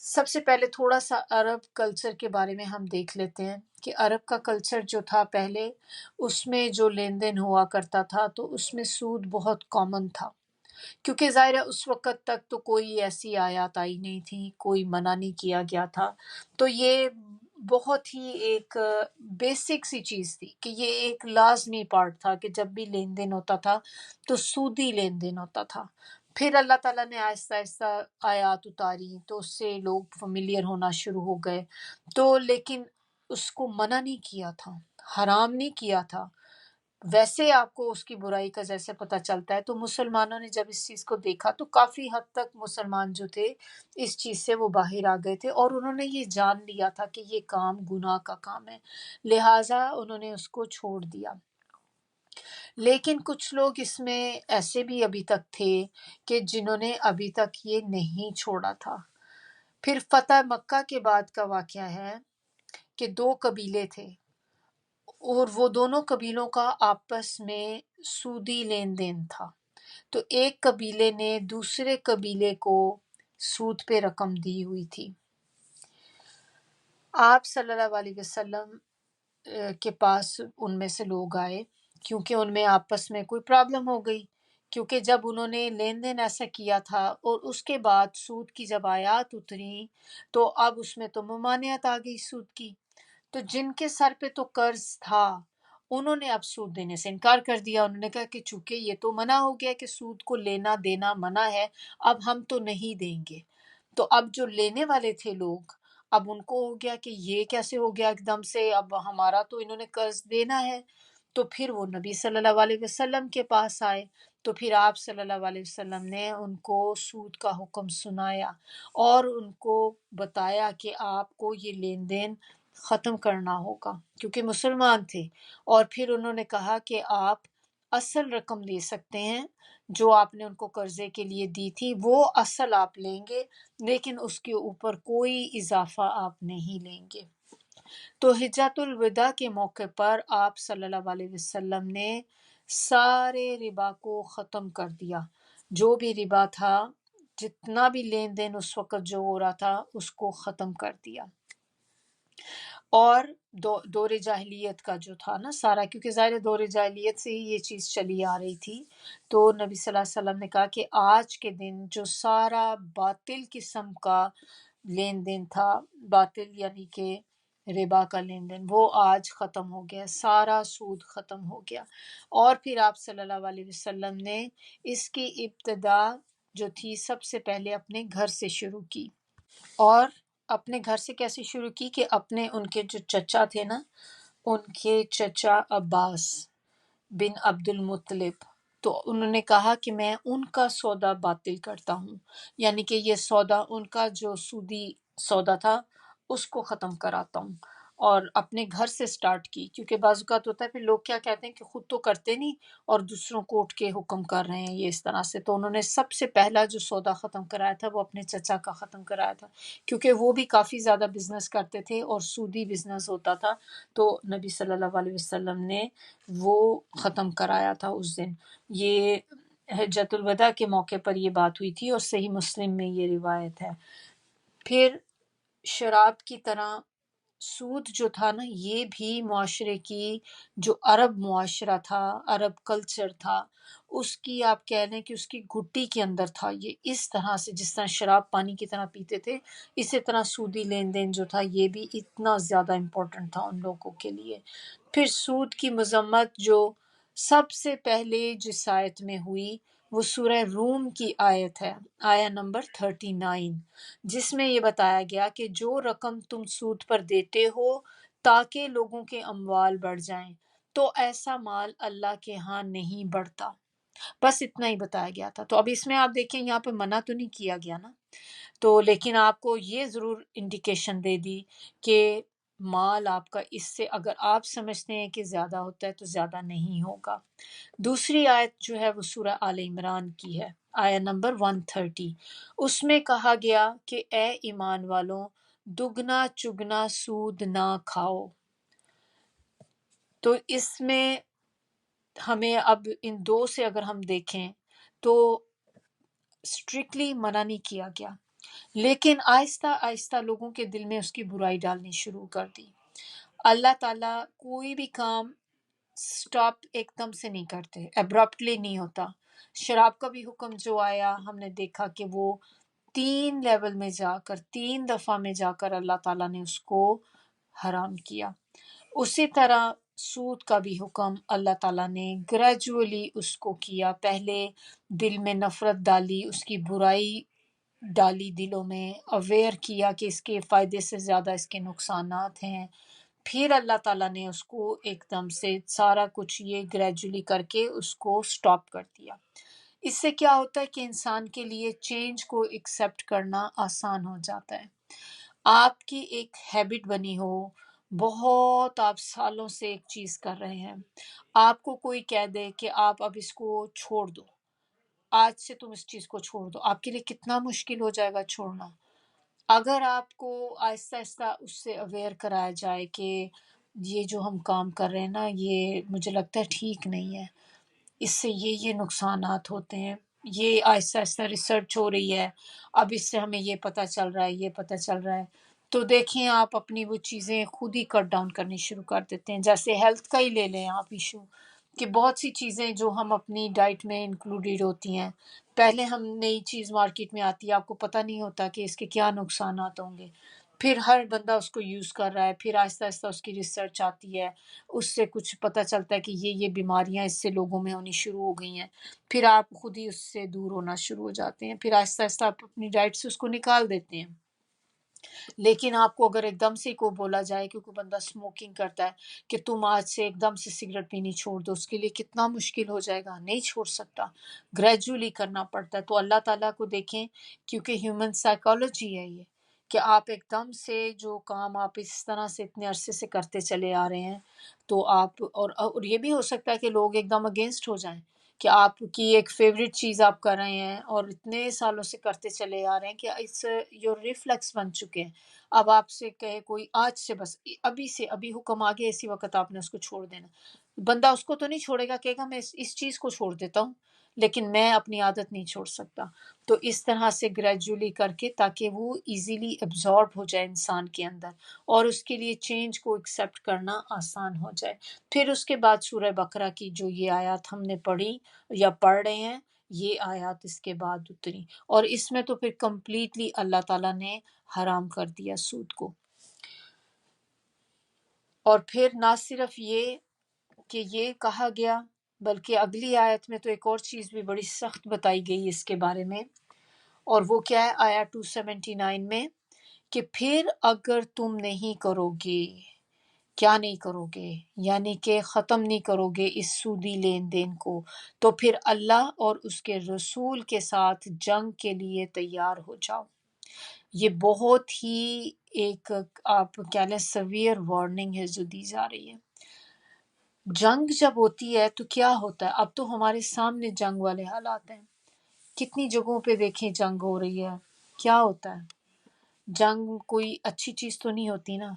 سب سے پہلے تھوڑا سا عرب کلچر کے بارے میں ہم دیکھ لیتے ہیں کہ عرب کا کلچر جو تھا پہلے، اس میں جو لین دین ہوا کرتا تھا تو اس میں سود بہت کامن تھا، کیونکہ ظاہر ہے اس وقت تک تو کوئی ایسی آیات آئی نہیں تھی، کوئی منع نہیں کیا گیا تھا، تو یہ بہت ہی ایک بیسک سی چیز تھی کہ یہ ایک لازمی پارٹ تھا کہ جب بھی لین دین ہوتا تھا تو سودی لین دین ہوتا تھا۔ پھر اللہ تعالیٰ نے آہستہ آہستہ آیات اتاری تو اس سے لوگ فیملیئر ہونا شروع ہو گئے، تو لیکن اس کو منع نہیں کیا تھا، حرام نہیں کیا تھا۔ ویسے آپ کو اس کی برائی کا جیسے پتہ چلتا ہے، تو مسلمانوں نے جب اس چیز کو دیکھا تو کافی حد تک مسلمان جو تھے اس چیز سے وہ باہر آ گئے تھے، اور انہوں نے یہ جان لیا تھا کہ یہ کام گناہ کا کام ہے، لہٰذا انہوں نے اس کو چھوڑ دیا۔ لیکن کچھ لوگ اس میں ایسے بھی ابھی تک تھے کہ جنہوں نے ابھی تک یہ نہیں چھوڑا تھا۔ پھر فتح مکہ کے بعد کا واقعہ ہے کہ دو قبیلے تھے، اور وہ دونوں قبیلوں کا آپس میں سودی لین دین تھا، تو ایک قبیلے نے دوسرے قبیلے کو سود پہ رقم دی ہوئی تھی۔ آپ صلی اللہ علیہ وسلم کے پاس ان میں سے لوگ آئے، کیونکہ ان میں آپس میں کوئی پرابلم ہو گئی، کیونکہ جب انہوں نے لین دین ایسا کیا تھا اور اس کے بعد سود کی جب آیات اتری تو اب اس میں تو ممانعت آ گئی سود کی، تو جن کے سر پہ تو قرض تھا انہوں نے اب سود دینے سے انکار کر دیا۔ انہوں نے کہا کہ چونکہ یہ تو منع ہو گیا کہ سود کو لینا دینا منع ہے، اب ہم تو نہیں دیں گے۔ تو اب جو لینے والے تھے لوگ، اب ان کو ہو گیا کہ یہ کیسے ہو گیا ایک دم سے، اب ہمارا تو انہوں نے قرض دینا ہے، تو پھر وہ نبی صلی اللہ علیہ وسلم کے پاس آئے، تو پھر آپ صلی اللہ علیہ وسلم نے ان کو سود کا حکم سنایا اور ان کو بتایا کہ آپ کو یہ لین دین ختم کرنا ہوگا، کیونکہ مسلمان تھے، اور پھر انہوں نے کہا کہ آپ اصل رقم لے سکتے ہیں جو آپ نے ان کو قرضے کے لیے دی تھی، وہ اصل آپ لیں گے، لیکن اس کے اوپر کوئی اضافہ آپ نہیں لیں گے۔ تو حجۃ الوداع کے موقع پر آپ صلی اللہ علیہ وسلم نے سارے ربا کو ختم کر دیا، جو بھی ربا تھا، جتنا بھی لین دین اس وقت جو ہو رہا تھا اس کو ختم کر دیا۔ اور دور جاہلیت کا جو تھا نا سارا، کیونکہ ظاہر دور جاہلیت سے ہی یہ چیز چلی آ رہی تھی، تو نبی صلی اللہ علیہ وسلم نے کہا کہ آج کے دن جو سارا باطل قسم کا لین دین تھا، باطل یعنی کہ ربا کا لین دین، وہ آج ختم ہو گیا، سارا سود ختم ہو گیا۔ اور پھر آپ صلی اللہ علیہ وسلم نے اس کی ابتدا جو تھی سب سے پہلے اپنے گھر سے شروع کی، اور اپنے گھر سے کیسے شروع کی کہ اپنے ان کے جو چچا تھے نا، ان کے چچا عباس بن عبد المطلب، تو انہوں نے کہا کہ میں ان کا سودا باطل کرتا ہوں، یعنی کہ یہ سودا ان کا جو سودی سودا تھا اس کو ختم کراتا ہوں۔ اور اپنے گھر سے سٹارٹ کی، کیونکہ بعض اوقات ہوتا ہے پھر لوگ کیا کہتے ہیں کہ خود تو کرتے نہیں اور دوسروں کو اٹھ کے حکم کر رہے ہیں یہ اس طرح سے. تو انہوں نے سب سے پہلا جو سودا ختم کرایا تھا وہ اپنے چچا کا ختم کرایا تھا، کیونکہ وہ بھی کافی زیادہ بزنس کرتے تھے اور سودی بزنس ہوتا تھا. تو نبی صلی اللہ علیہ وسلم نے وہ ختم کرایا تھا اس دن. یہ حجۃ الوداع کے موقع پر یہ بات ہوئی تھی اور صحیح مسلم میں یہ روایت ہے. پھر شراب کی طرح سود جو تھا نا، یہ بھی معاشرے کی جو عرب معاشرہ تھا، عرب کلچر تھا، اس کی آپ کہہ لیں کہ اس کی گھٹی کے اندر تھا. یہ اس طرح سے جس طرح شراب پانی کی طرح پیتے تھے، اسی طرح سودی لین دین جو تھا یہ بھی اتنا زیادہ امپورٹنٹ تھا ان لوگوں کے لیے. پھر سود کی مذمت جو سب سے پہلے جس آیت میں ہوئی وہ سورہ روم کی آیت ہے، آیا نمبر 39، جس میں یہ بتایا گیا کہ جو رقم تم سود پر دیتے ہو تاکہ لوگوں کے اموال بڑھ جائیں تو ایسا مال اللہ کے ہاں نہیں بڑھتا. بس اتنا ہی بتایا گیا تھا. تو اب اس میں آپ دیکھیں یہاں پہ منع تو نہیں کیا گیا نا، تو لیکن آپ کو یہ ضرور انڈیکیشن دے دی کہ مال آپ کا اس سے اگر آپ سمجھتے ہیں کہ زیادہ ہوتا ہے تو زیادہ نہیں ہوگا. دوسری آیت جو ہے وہ سورہ آل عمران کی ہے، آیا نمبر 130. اس میں کہا گیا کہ اے ایمان والوں دگنا چگنا سود نہ کھاؤ. تو اس میں ہمیں اب ان دو سے اگر ہم دیکھیں تو اسٹرکٹلی منع نہیں کیا گیا، لیکن آہستہ آہستہ لوگوں کے دل میں اس کی برائی ڈالنی شروع کر دی. اللہ تعالیٰ کوئی بھی کام سٹاپ ایک دم سے نہیں کرتے، ابرپٹلی نہیں ہوتا. شراب کا بھی حکم جو آیا ہم نے دیکھا کہ وہ 3 لیول میں جا کر 3 دفعہ میں جا کر اللہ تعالیٰ نے اس کو حرام کیا. اسی طرح سود کا بھی حکم اللہ تعالیٰ نے گریجولی اس کو کیا. پہلے دل میں نفرت ڈالی، اس کی برائی ڈالی دلوں میں، اویئر کیا کہ اس کے فائدے سے زیادہ اس کے نقصانات ہیں. پھر اللہ تعالیٰ نے اس کو ایک دم سے سارا کچھ یہ گریجولی کر کے اس کو سٹاپ کر دیا. اس سے کیا ہوتا ہے کہ انسان کے لیے چینج کو ایکسیپٹ کرنا آسان ہو جاتا ہے. آپ کی ایک ہیبٹ بنی ہو، بہت آپ سالوں سے ایک چیز کر رہے ہیں، آپ کو کوئی کہہ دے کہ آپ اب اس کو چھوڑ دو، آج سے تم اس چیز کو چھوڑ دو، آپ کے لیے کتنا مشکل ہو جائے گا چھوڑنا. اگر آپ کو آہستہ آہستہ اس سے اویئر کرایا جائے کہ یہ جو ہم کام کر رہے ہیں نا یہ مجھے لگتا ہے ٹھیک نہیں ہے، اس سے یہ نقصانات ہوتے ہیں، یہ آہستہ آہستہ ریسرچ ہو رہی ہے، اب اس سے ہمیں یہ پتہ چل رہا ہے، یہ پتہ چل رہا ہے، تو دیکھیں آپ اپنی وہ چیزیں خود ہی کٹ ڈاؤن کرنی شروع کر دیتے ہیں. جیسے ہیلتھ کا ہی لے لیں آپ ایشو، کہ بہت سی چیزیں جو ہم اپنی ڈائٹ میں انکلوڈیڈ ہوتی ہیں، پہلے ہم نئی چیز مارکیٹ میں آتی ہے آپ کو پتہ نہیں ہوتا کہ اس کے کیا نقصانات ہوں گے، پھر ہر بندہ اس کو یوز کر رہا ہے، پھر آہستہ آہستہ اس کی ریسرچ آتی ہے، اس سے کچھ پتہ چلتا ہے کہ یہ بیماریاں اس سے لوگوں میں ہونی شروع ہو گئی ہیں، پھر آپ خود ہی اس سے دور ہونا شروع ہو جاتے ہیں، پھر آہستہ آہستہ آپ اپنی ڈائٹ سے اس کو نکال دیتے ہیں. لیکن آپ کو اگر ایک دم سے کو بولا جائے کہ کوئی بندہ اسموکنگ کرتا ہے کہ تم آج سے ایک دم سے سگریٹ پینی چھوڑ دو، اس کے لیے کتنا مشکل ہو جائے گا، نہیں چھوڑ سکتا، گریجولی کرنا پڑتا ہے. تو اللہ تعالیٰ کو دیکھیں، کیونکہ ہیومن سائیکالوجی ہے یہ کہ آپ ایک دم سے جو کام آپ اس طرح سے اتنے عرصے سے کرتے چلے آ رہے ہیں تو آپ اور یہ بھی ہو سکتا ہے کہ لوگ ایک دم اگینسٹ ہو جائیں کہ آپ کی ایک فیوریٹ چیز آپ کر رہے ہیں اور اتنے سالوں سے کرتے چلے آ رہے ہیں کہ اس یور ریفلیکس بن چکے ہیں. اب آپ سے کہے کوئی آج سے بس ابھی سے ابھی حکم آ گیا اسی وقت آپ نے اس کو چھوڑ دینا، بندہ اس کو تو نہیں چھوڑے گا، کہے گا میں اس چیز کو چھوڑ دیتا ہوں لیکن میں اپنی عادت نہیں چھوڑ سکتا. تو اس طرح سے گریجولی کر کے تاکہ وہ ایزیلی ایبزارب ہو جائے انسان کے اندر اور اس کے لیے چینج کو ایکسیپٹ کرنا آسان ہو جائے. پھر اس کے بعد سورہ بقرہ کی جو یہ آیات ہم نے پڑھی یا پڑھ رہے ہیں، یہ آیات اس کے بعد اتری اور اس میں تو پھر کمپلیٹلی اللہ تعالیٰ نے حرام کر دیا سود کو. اور پھر نہ صرف یہ کہ یہ کہا گیا بلکہ اگلی آیت میں تو ایک اور چیز بھی بڑی سخت بتائی گئی اس کے بارے میں، اور وہ کیا ہے آیا 279 میں کہ پھر اگر تم نہیں کرو گے، کیا نہیں کرو گے، یعنی کہ ختم نہیں کرو گے اس سودی لین دین کو، تو پھر اللہ اور اس کے رسول کے ساتھ جنگ کے لیے تیار ہو جاؤ. یہ بہت ہی ایک آپ کہہ لیں سویئر وارننگ ہے جو دی جا رہی ہے۔ جنگ جب ہوتی ہے تو کیا ہوتا ہے؟ اب تو ہمارے سامنے جنگ والے حالات ہیں، کتنی جگہوں پہ دیکھیں جنگ ہو رہی ہے، کیا ہوتا ہے؟ جنگ کوئی اچھی چیز تو نہیں ہوتی نا،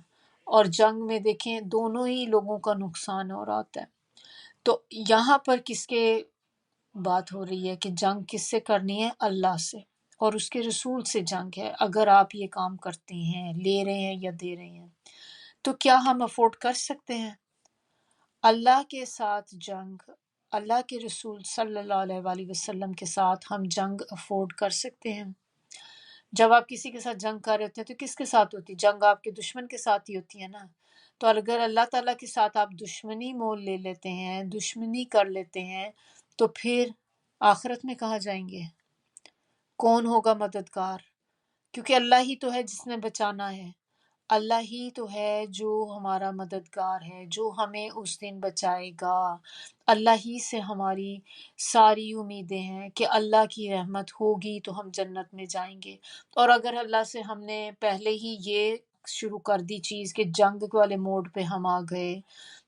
اور جنگ میں دیکھیں دونوں ہی لوگوں کا نقصان ہو رہا ہوتا ہے۔ تو یہاں پر کس کے بات ہو رہی ہے کہ جنگ کس سے کرنی ہے؟ اللہ سے اور اس کے رسول سے جنگ ہے۔ اگر آپ یہ کام کرتے ہیں، لے رہے ہیں یا دے رہے ہیں، تو کیا ہم افورڈ کر سکتے ہیں؟ اللہ کے ساتھ جنگ، اللہ کے رسول صلی اللہ علیہ وآلہ وسلم کے ساتھ ہم جنگ افورڈ کر سکتے ہیں؟ جب آپ کسی کے ساتھ جنگ کر رہے ہوتے ہیں تو کس کے ساتھ ہوتی ہے جنگ؟ آپ کے دشمن کے ساتھ ہی ہوتی ہے نا۔ تو اگر اللہ تعالیٰ کے ساتھ آپ دشمنی مول لے لیتے ہیں، دشمنی کر لیتے ہیں، تو پھر آخرت میں کہاں جائیں گے؟ کون ہوگا مددگار؟ کیونکہ اللہ ہی تو ہے جس نے بچانا ہے، اللہ ہی تو ہے جو ہمارا مددگار ہے، جو ہمیں اس دن بچائے گا۔ اللہ ہی سے ہماری ساری امیدیں ہیں کہ اللہ کی رحمت ہوگی تو ہم جنت میں جائیں گے۔ اور اگر اللہ سے ہم نے پہلے ہی یہ شروع کر دی چیز کہ جنگ والے موڈ پہ ہم آ گئے،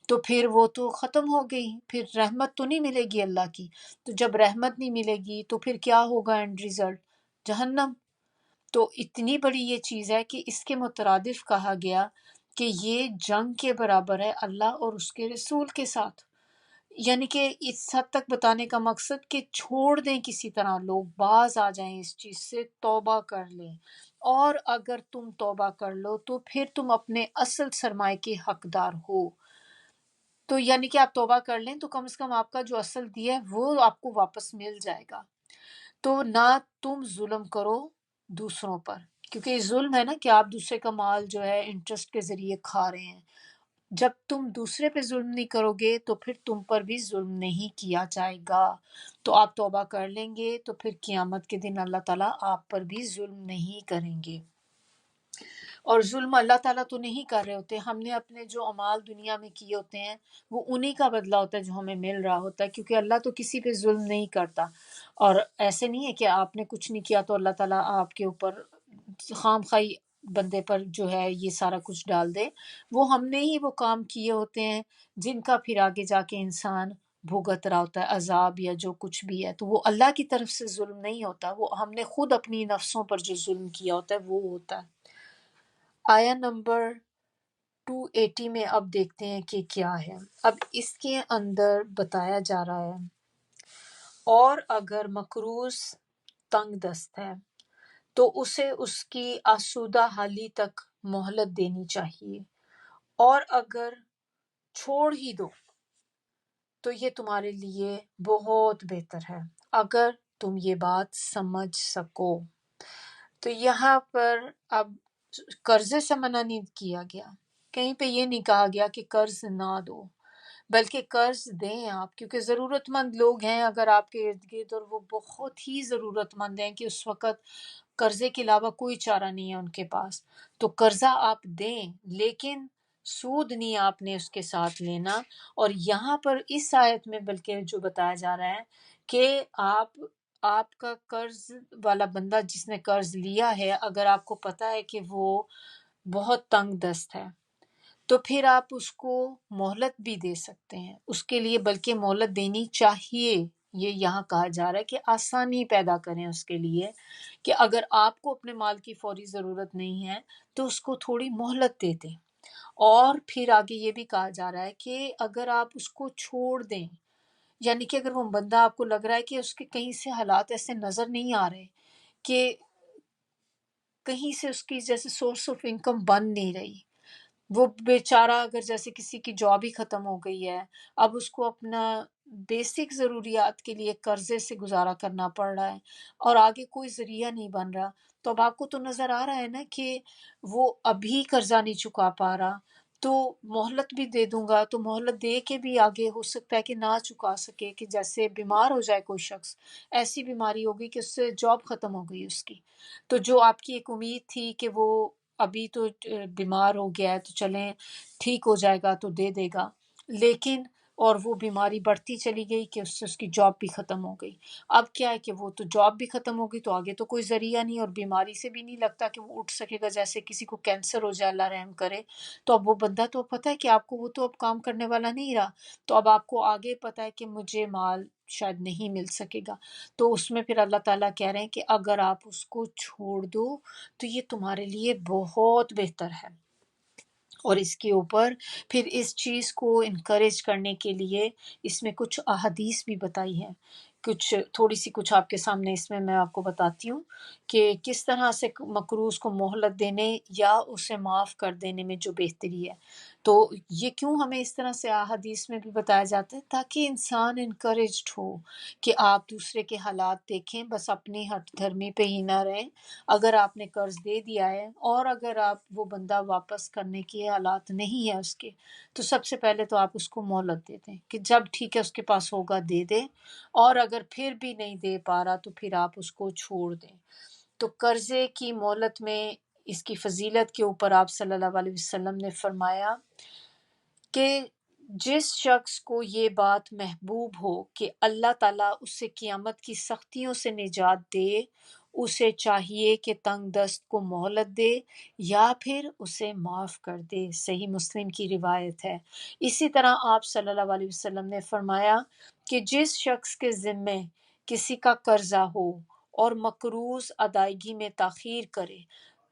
تو پھر وہ تو ختم ہو گئی، پھر رحمت تو نہیں ملے گی اللہ کی۔ تو جب رحمت نہیں ملے گی تو پھر کیا ہوگا اینڈ ریزلٹ؟ جہنم۔ تو اتنی بڑی یہ چیز ہے کہ اس کے مترادف کہا گیا کہ یہ جنگ کے برابر ہے اللہ اور اس کے رسول کے ساتھ۔ یعنی کہ اس حد تک بتانے کا مقصد کہ چھوڑ دیں، کسی طرح لوگ باز آ جائیں اس چیز سے، توبہ کر لیں، اور اگر تم توبہ کر لو تو پھر تم اپنے اصل سرمائے کے حقدار ہو۔ تو یعنی کہ آپ توبہ کر لیں تو کم از کم آپ کا جو اصل دیا ہے وہ آپ کو واپس مل جائے گا۔ تو نہ تم ظلم کرو دوسروں پر، کیونکہ یہ ظلم ہے نا کہ آپ دوسرے کا مال جو ہے انٹرسٹ کے ذریعے کھا رہے ہیں۔ جب تم دوسرے پہ ظلم نہیں کرو گے تو پھر تم پر بھی ظلم نہیں کیا جائے گا۔ تو آپ توبہ کر لیں گے تو پھر قیامت کے دن اللہ تعالیٰ آپ پر بھی ظلم نہیں کریں گے۔ اور ظلم اللہ تعالیٰ تو نہیں کر رہے ہوتے، ہم نے اپنے جو اعمال دنیا میں کیے ہوتے ہیں وہ انہی کا بدلہ ہوتا ہے جو ہمیں مل رہا ہوتا ہے، کیونکہ اللہ تو کسی پہ ظلم نہیں کرتا۔ اور ایسے نہیں ہے کہ آپ نے کچھ نہیں کیا تو اللہ تعالیٰ آپ کے اوپر خام خواہی بندے پر جو ہے یہ سارا کچھ ڈال دے۔ وہ ہم نے ہی وہ کام کیے ہوتے ہیں جن کا پھر آگے جا کے انسان بھگت رہا ہوتا ہے عذاب یا جو کچھ بھی ہے۔ تو وہ اللہ کی طرف سے ظلم نہیں ہوتا، وہ ہم نے خود اپنی نفسوں پر جو ظلم کیا ہوتا ہے وہ ہوتا ہے۔ آیا نمبر 280 میں اب دیکھتے ہیں کہ کیا ہے۔ اب اس کے اندر بتایا جا رہا ہے، اور اگر مقروض تنگ دست ہے تو اسے اس کی آسودہ حالی تک مہلت دینی چاہیے، اور اگر چھوڑ ہی دو تو یہ تمہارے لیے بہت بہتر ہے اگر تم یہ بات سمجھ سکو۔ تو یہاں پر اب قرضے سے منع نہیں کیا گیا، کہیں پہ یہ نہیں کہا گیا کہ قرض نہ دو، بلکہ قرض دیں آپ، کیونکہ ضرورت مند لوگ ہیں اگر آپ کے ارد گرد، اور وہ بہت ہی ضرورت مند ہیں کہ اس وقت قرضے کے علاوہ کوئی چارہ نہیں ہے ان کے پاس۔ تو قرضہ آپ دیں، لیکن سود نہیں آپ نے اس کے ساتھ لینا۔ اور یہاں پر اس آیت میں بلکہ جو بتایا جا رہا ہے کہ آپ کا قرض والا بندہ جس نے قرض لیا ہے، اگر آپ کو پتہ ہے کہ وہ بہت تنگ دست ہے تو پھر آپ اس کو مہلت بھی دے سکتے ہیں اس کے لیے، بلکہ مہلت دینی چاہیے۔ یہ یہاں کہا جا رہا ہے کہ آسانی پیدا کریں اس کے لیے، کہ اگر آپ کو اپنے مال کی فوری ضرورت نہیں ہے تو اس کو تھوڑی مہلت دے دیں۔ اور پھر آگے یہ بھی کہا جا رہا ہے کہ اگر آپ اس کو چھوڑ دیں، یعنی کہ اگر وہ بندہ آپ کو لگ رہا ہے کہ اس کے کہیں سے حالات ایسے نظر نہیں آ رہے کہ کہیں سے اس کی جیسے سورس آف انکم بن نہیں رہی، وہ بیچارہ اگر جیسے کسی کی جاب ہی ختم ہو گئی ہے، اب اس کو اپنا بیسک ضروریات کے لیے قرضے سے گزارا کرنا پڑ رہا ہے اور آگے کوئی ذریعہ نہیں بن رہا، تو اب آپ کو تو نظر آ رہا ہے نا کہ وہ ابھی قرضہ نہیں چکا پا رہا، تو مہلت بھی دے دوں گا، تو مہلت دے کے بھی آگے ہو سکتا ہے کہ نہ چکا سکے، کہ جیسے بیمار ہو جائے کوئی شخص، ایسی بیماری ہوگی کہ اس سے جاب ختم ہو گئی اس کی، تو جو آپ کی ایک امید تھی کہ وہ ابھی تو بیمار ہو گیا ہے تو چلیں ٹھیک ہو جائے گا تو دے دے گا، لیکن اور وہ بیماری بڑھتی چلی گئی کہ اس سے اس کی جاب بھی ختم ہو گئی۔ اب کیا ہے کہ وہ تو جاب بھی ختم ہو گئی تو آگے تو کوئی ذریعہ نہیں، اور بیماری سے بھی نہیں لگتا کہ وہ اٹھ سکے گا۔ جیسے کسی کو کینسر ہو جائے، اللہ رحم کرے، تو اب وہ بندہ تو پتہ ہے کہ آپ کو وہ تو اب کام کرنے والا نہیں رہا، تو اب آپ کو آگے پتہ ہے کہ مجھے مال شاید نہیں مل سکے گا، تو اس میں پھر اللہ تعالیٰ کہہ رہے ہیں کہ اگر آپ اس کو چھوڑ دو تو یہ تمہارے لیے بہت بہتر ہے۔ اور اس کے اوپر پھر اس چیز کو انکریج کرنے کے لیے اس میں کچھ احادیث بھی بتائی ہیں، کچھ تھوڑی سی کچھ آپ کے سامنے اس میں آپ کو بتاتی ہوں کہ کس طرح سے مکروز کو مہلت دینے یا اسے معاف کر دینے میں جو بہتری ہے۔ تو یہ کیوں ہمیں اس طرح سے احادیث میں بھی بتایا جاتا ہے؟ تاکہ انسان انکریجڈ ہو کہ آپ دوسرے کے حالات دیکھیں، بس اپنی ہٹ دھرمی پہ ہی نہ رہیں۔ اگر آپ نے قرض دے دیا ہے اور اگر آپ وہ بندہ واپس کرنے کے حالات نہیں ہے اس کے، تو سب سے پہلے تو آپ اس کو مہلت دے دیں کہ جب ٹھیک ہے اس کے پاس ہوگا دے دیں، اور اگر پھر بھی نہیں دے پا رہا تو پھر آپ اس کو چھوڑ دیں۔ تو قرضے کی مہلت میں اس کی فضیلت کے اوپر آپ صلی اللہ علیہ وسلم نے فرمایا کہ جس شخص کو یہ بات محبوب ہو کہ اللہ تعالیٰ اسے قیامت کی سختیوں سے نجات دے، اسے چاہیے کہ تنگ دست کو مہلت دے یا پھر اسے معاف کر دے۔ صحیح مسلم کی روایت ہے۔ اسی طرح آپ صلی اللہ علیہ وسلم نے فرمایا کہ جس شخص کے ذمے کسی کا قرضہ ہو اور مقروض ادائیگی میں تاخیر کرے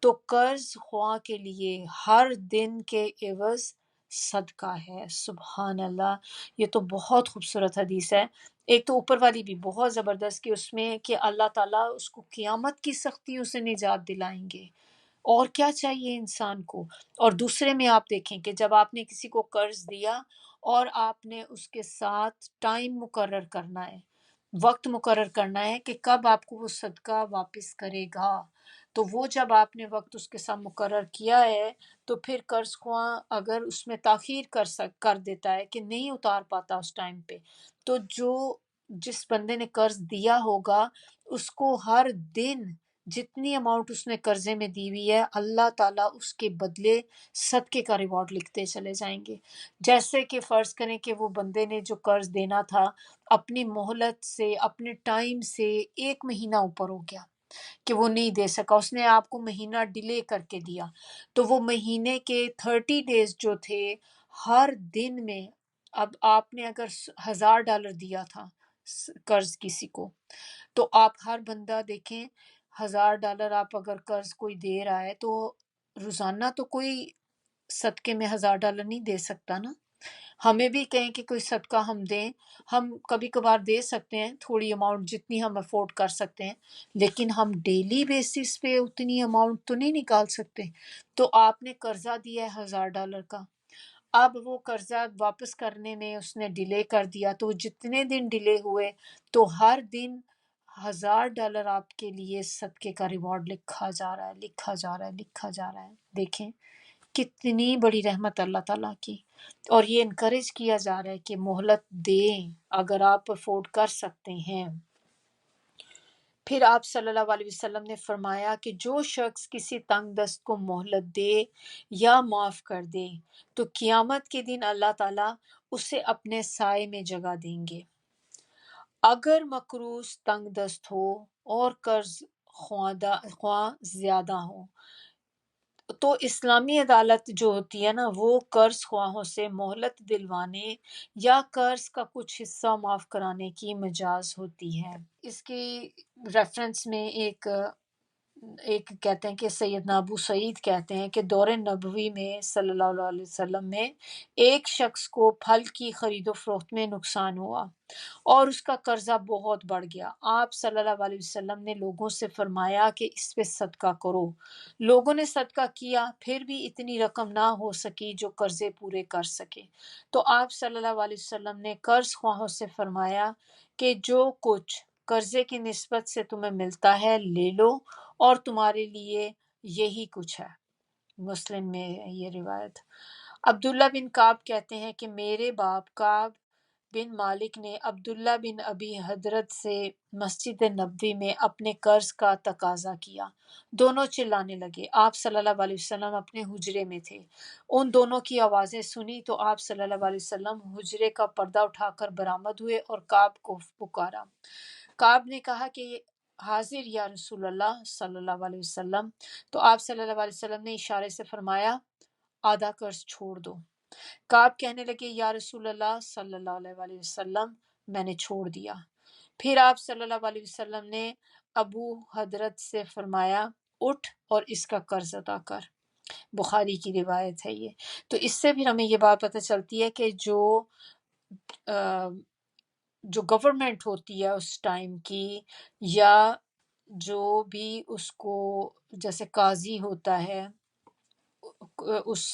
تو قرض خواہ کے لیے ہر دن کے عوض صدقہ ہے۔ سبحان اللہ، یہ تو بہت خوبصورت حدیث ہے۔ ایک تو اوپر والی بھی بہت زبردست کہ اس میں کہ اللہ تعالیٰ اس کو قیامت کی سختیوں سے نجات دلائیں گے، اور کیا چاہیے انسان کو۔ اور دوسرے میں آپ دیکھیں کہ جب آپ نے کسی کو قرض دیا اور آپ نے اس کے ساتھ ٹائم مقرر کرنا ہے، وقت مقرر کرنا ہے کہ کب آپ کو وہ صدقہ واپس کرے گا، تو وہ جب آپ نے وقت اس کے ساتھ مقرر کیا ہے تو پھر قرض خواہ اگر اس میں تاخیر کر دیتا ہے کہ نہیں اتار پاتا اس ٹائم پہ، تو جس بندے نے قرض دیا ہوگا اس کو ہر دن جتنی اماؤنٹ اس نے قرضے میں دی ہوئی ہے اللہ تعالیٰ اس کے بدلے صدقے کا ریوارڈ لکھتے چلے جائیں گے۔ جیسے کہ فرض کریں کہ وہ بندے نے جو قرض دینا تھا اپنی مہلت سے، اپنے ٹائم سے 1 مہینہ اوپر ہو گیا کہ وہ نہیں دے سکا، اس نے آپ کو مہینہ ڈیلے کر کے دیا، تو وہ مہینے کے 30 ڈیز جو تھے ہر دن میں، اب آپ نے اگر $1000 دیا تھا قرض کسی کو، تو آپ ہر بندہ دیکھیں $1000 آپ اگر قرض کوئی دے رہا ہے تو روزانہ تو کوئی صدقے میں $1000 نہیں دے سکتا نا۔ ہمیں بھی کہیں کہ کوئی صدقہ ہم دیں، ہم کبھی کبھار دے سکتے ہیں تھوڑی اماؤنٹ جتنی ہم افورڈ کر سکتے ہیں، لیکن ہم ڈیلی بیسس پہ اتنی اماؤنٹ تو نہیں نکال سکتے۔ تو آپ نے قرضہ دیا ہے $1000 کا، اب وہ قرضہ واپس کرنے میں اس نے ڈیلے کر دیا، تو جتنے دن ڈیلے ہوئے تو ہر دن $1000 آپ کے لیے صدقے کا ریوارڈ لکھا جا رہا ہے، لکھا جا رہا ہے، لکھا جا رہا ہے۔ دیکھیں کتنی بڑی رحمت اللہ تعالیٰ کی، اور یہ انکریج کیا جا رہا ہے کہ مہلت دیں اگر آپ افورڈ کر سکتے ہیں۔ پھر آپ صلی اللہ علیہ وسلم نے فرمایا کہ جو شخص کسی تنگ دست کو مہلت دے یا معاف کر دے تو قیامت کے دن اللہ تعالیٰ اسے اپنے سائے میں جگہ دیں گے۔ اگر مقروض تنگ دست ہو اور قرض خواہ زیادہ ہو تو اسلامی عدالت جو ہوتی ہے نا وہ قرض خواہوں سے مہلت دلوانے یا قرض کا کچھ حصہ معاف کرانے کی مجاز ہوتی ہے۔ اس کی ریفرنس میں ایک کہتے ہیں کہ سیدنا ابو سعید کہتے ہیں کہ دور نبوی میں صلی اللہ علیہ وسلم میں ایک شخص کو پھل کی خرید و فروخت میں نقصان ہوا اور اس کا قرضہ بہت بڑھ گیا۔ آپ صلی اللہ علیہ وسلم نے لوگوں سے فرمایا کہ اس پہ صدقہ کرو۔ لوگوں نے صدقہ کیا، پھر بھی اتنی رقم نہ ہو سکی جو قرضے پورے کر سکے، تو آپ صلی اللہ علیہ وسلم نے قرض خواہوں سے فرمایا کہ جو کچھ قرضے کی نسبت سے تمہیں ملتا ہے لے لو، اور تمہارے لیے یہی کچھ ہے۔ مسلم میں ہے یہ روایت۔ عبداللہ بن کعب کہتے ہیں کہ میرے باپ کعب بن مالک نے عبداللہ بن ابی حضرت سے مسجد نبوی میں اپنے قرض کا تقاضا کیا۔ دونوں چلانے لگے۔ آپ صلی اللہ علیہ وسلم اپنے حجرے میں تھے۔ ان دونوں کی آوازیں سنی تو آپ صلی اللہ علیہ وسلم حجرے کا پردہ اٹھا کر برآمد ہوئے اور کعب کو پکارا۔ کعب نے کہا کہ حاضر یا رسول اللہ صلی اللہ علیہ وسلم۔ تو آپ صلی اللہ علیہ وسلم نے اشارے سے فرمایا آدھا قرض چھوڑ دو۔ کعب کہنے لگے یا رسول اللہ صلی اللہ علیہ وسلم میں نے چھوڑ دیا۔ پھر آپ صلی اللہ علیہ وسلم نے ابو حضرت سے فرمایا اٹھ اور اس کا قرض ادا کر۔ بخاری کی روایت ہے یہ۔ تو اس سے بھی ہمیں یہ بات پتہ چلتی ہے کہ جو گورنمنٹ ہوتی ہے اس ٹائم کی، یا جو بھی اس کو جیسے قاضی ہوتا ہے اس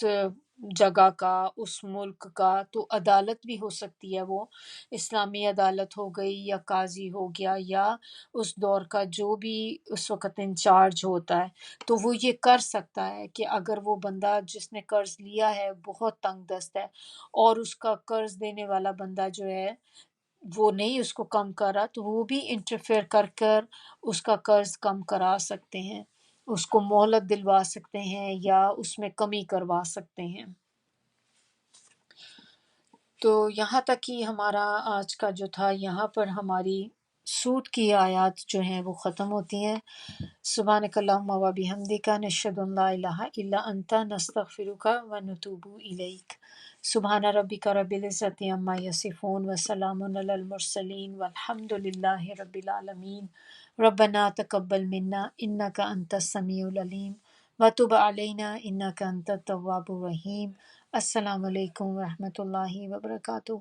جگہ کا، اس ملک کا، تو عدالت بھی ہو سکتی ہے، وہ اسلامی عدالت ہو گئی یا قاضی ہو گیا یا اس دور کا جو بھی اس وقت انچارج ہوتا ہے، تو وہ یہ کر سکتا ہے کہ اگر وہ بندہ جس نے قرض لیا ہے بہت تنگ دست ہے اور اس کا قرض دینے والا بندہ جو ہے وہ نہیں اس کو کم کرا، تو وہ بھی انٹرفیئر کر کر اس کا قرض کم کرا سکتے ہیں، اس کو مہلت دلوا سکتے ہیں یا اس میں کمی کروا سکتے ہیں۔ تو یہاں تک ہی ہمارا آج کا جو تھا، یہاں پر ہماری سود کی آیات جو ہیں وہ ختم ہوتی ہیں۔ سبحانک اللہم و بحمدک نشہد ان لا الہ الا انت نستغفرک و نتوب الیک۔ سبحان ربک رب العزت عما یصفون وسلام علی المرسلین والحمد للہ رب العالمین۔ ربنا تقبل منا انک انت السمیع العلیم وتب علینا انک انت التواب الرحیم۔ السلام علیکم ورحمۃ اللہ وبرکاتہ۔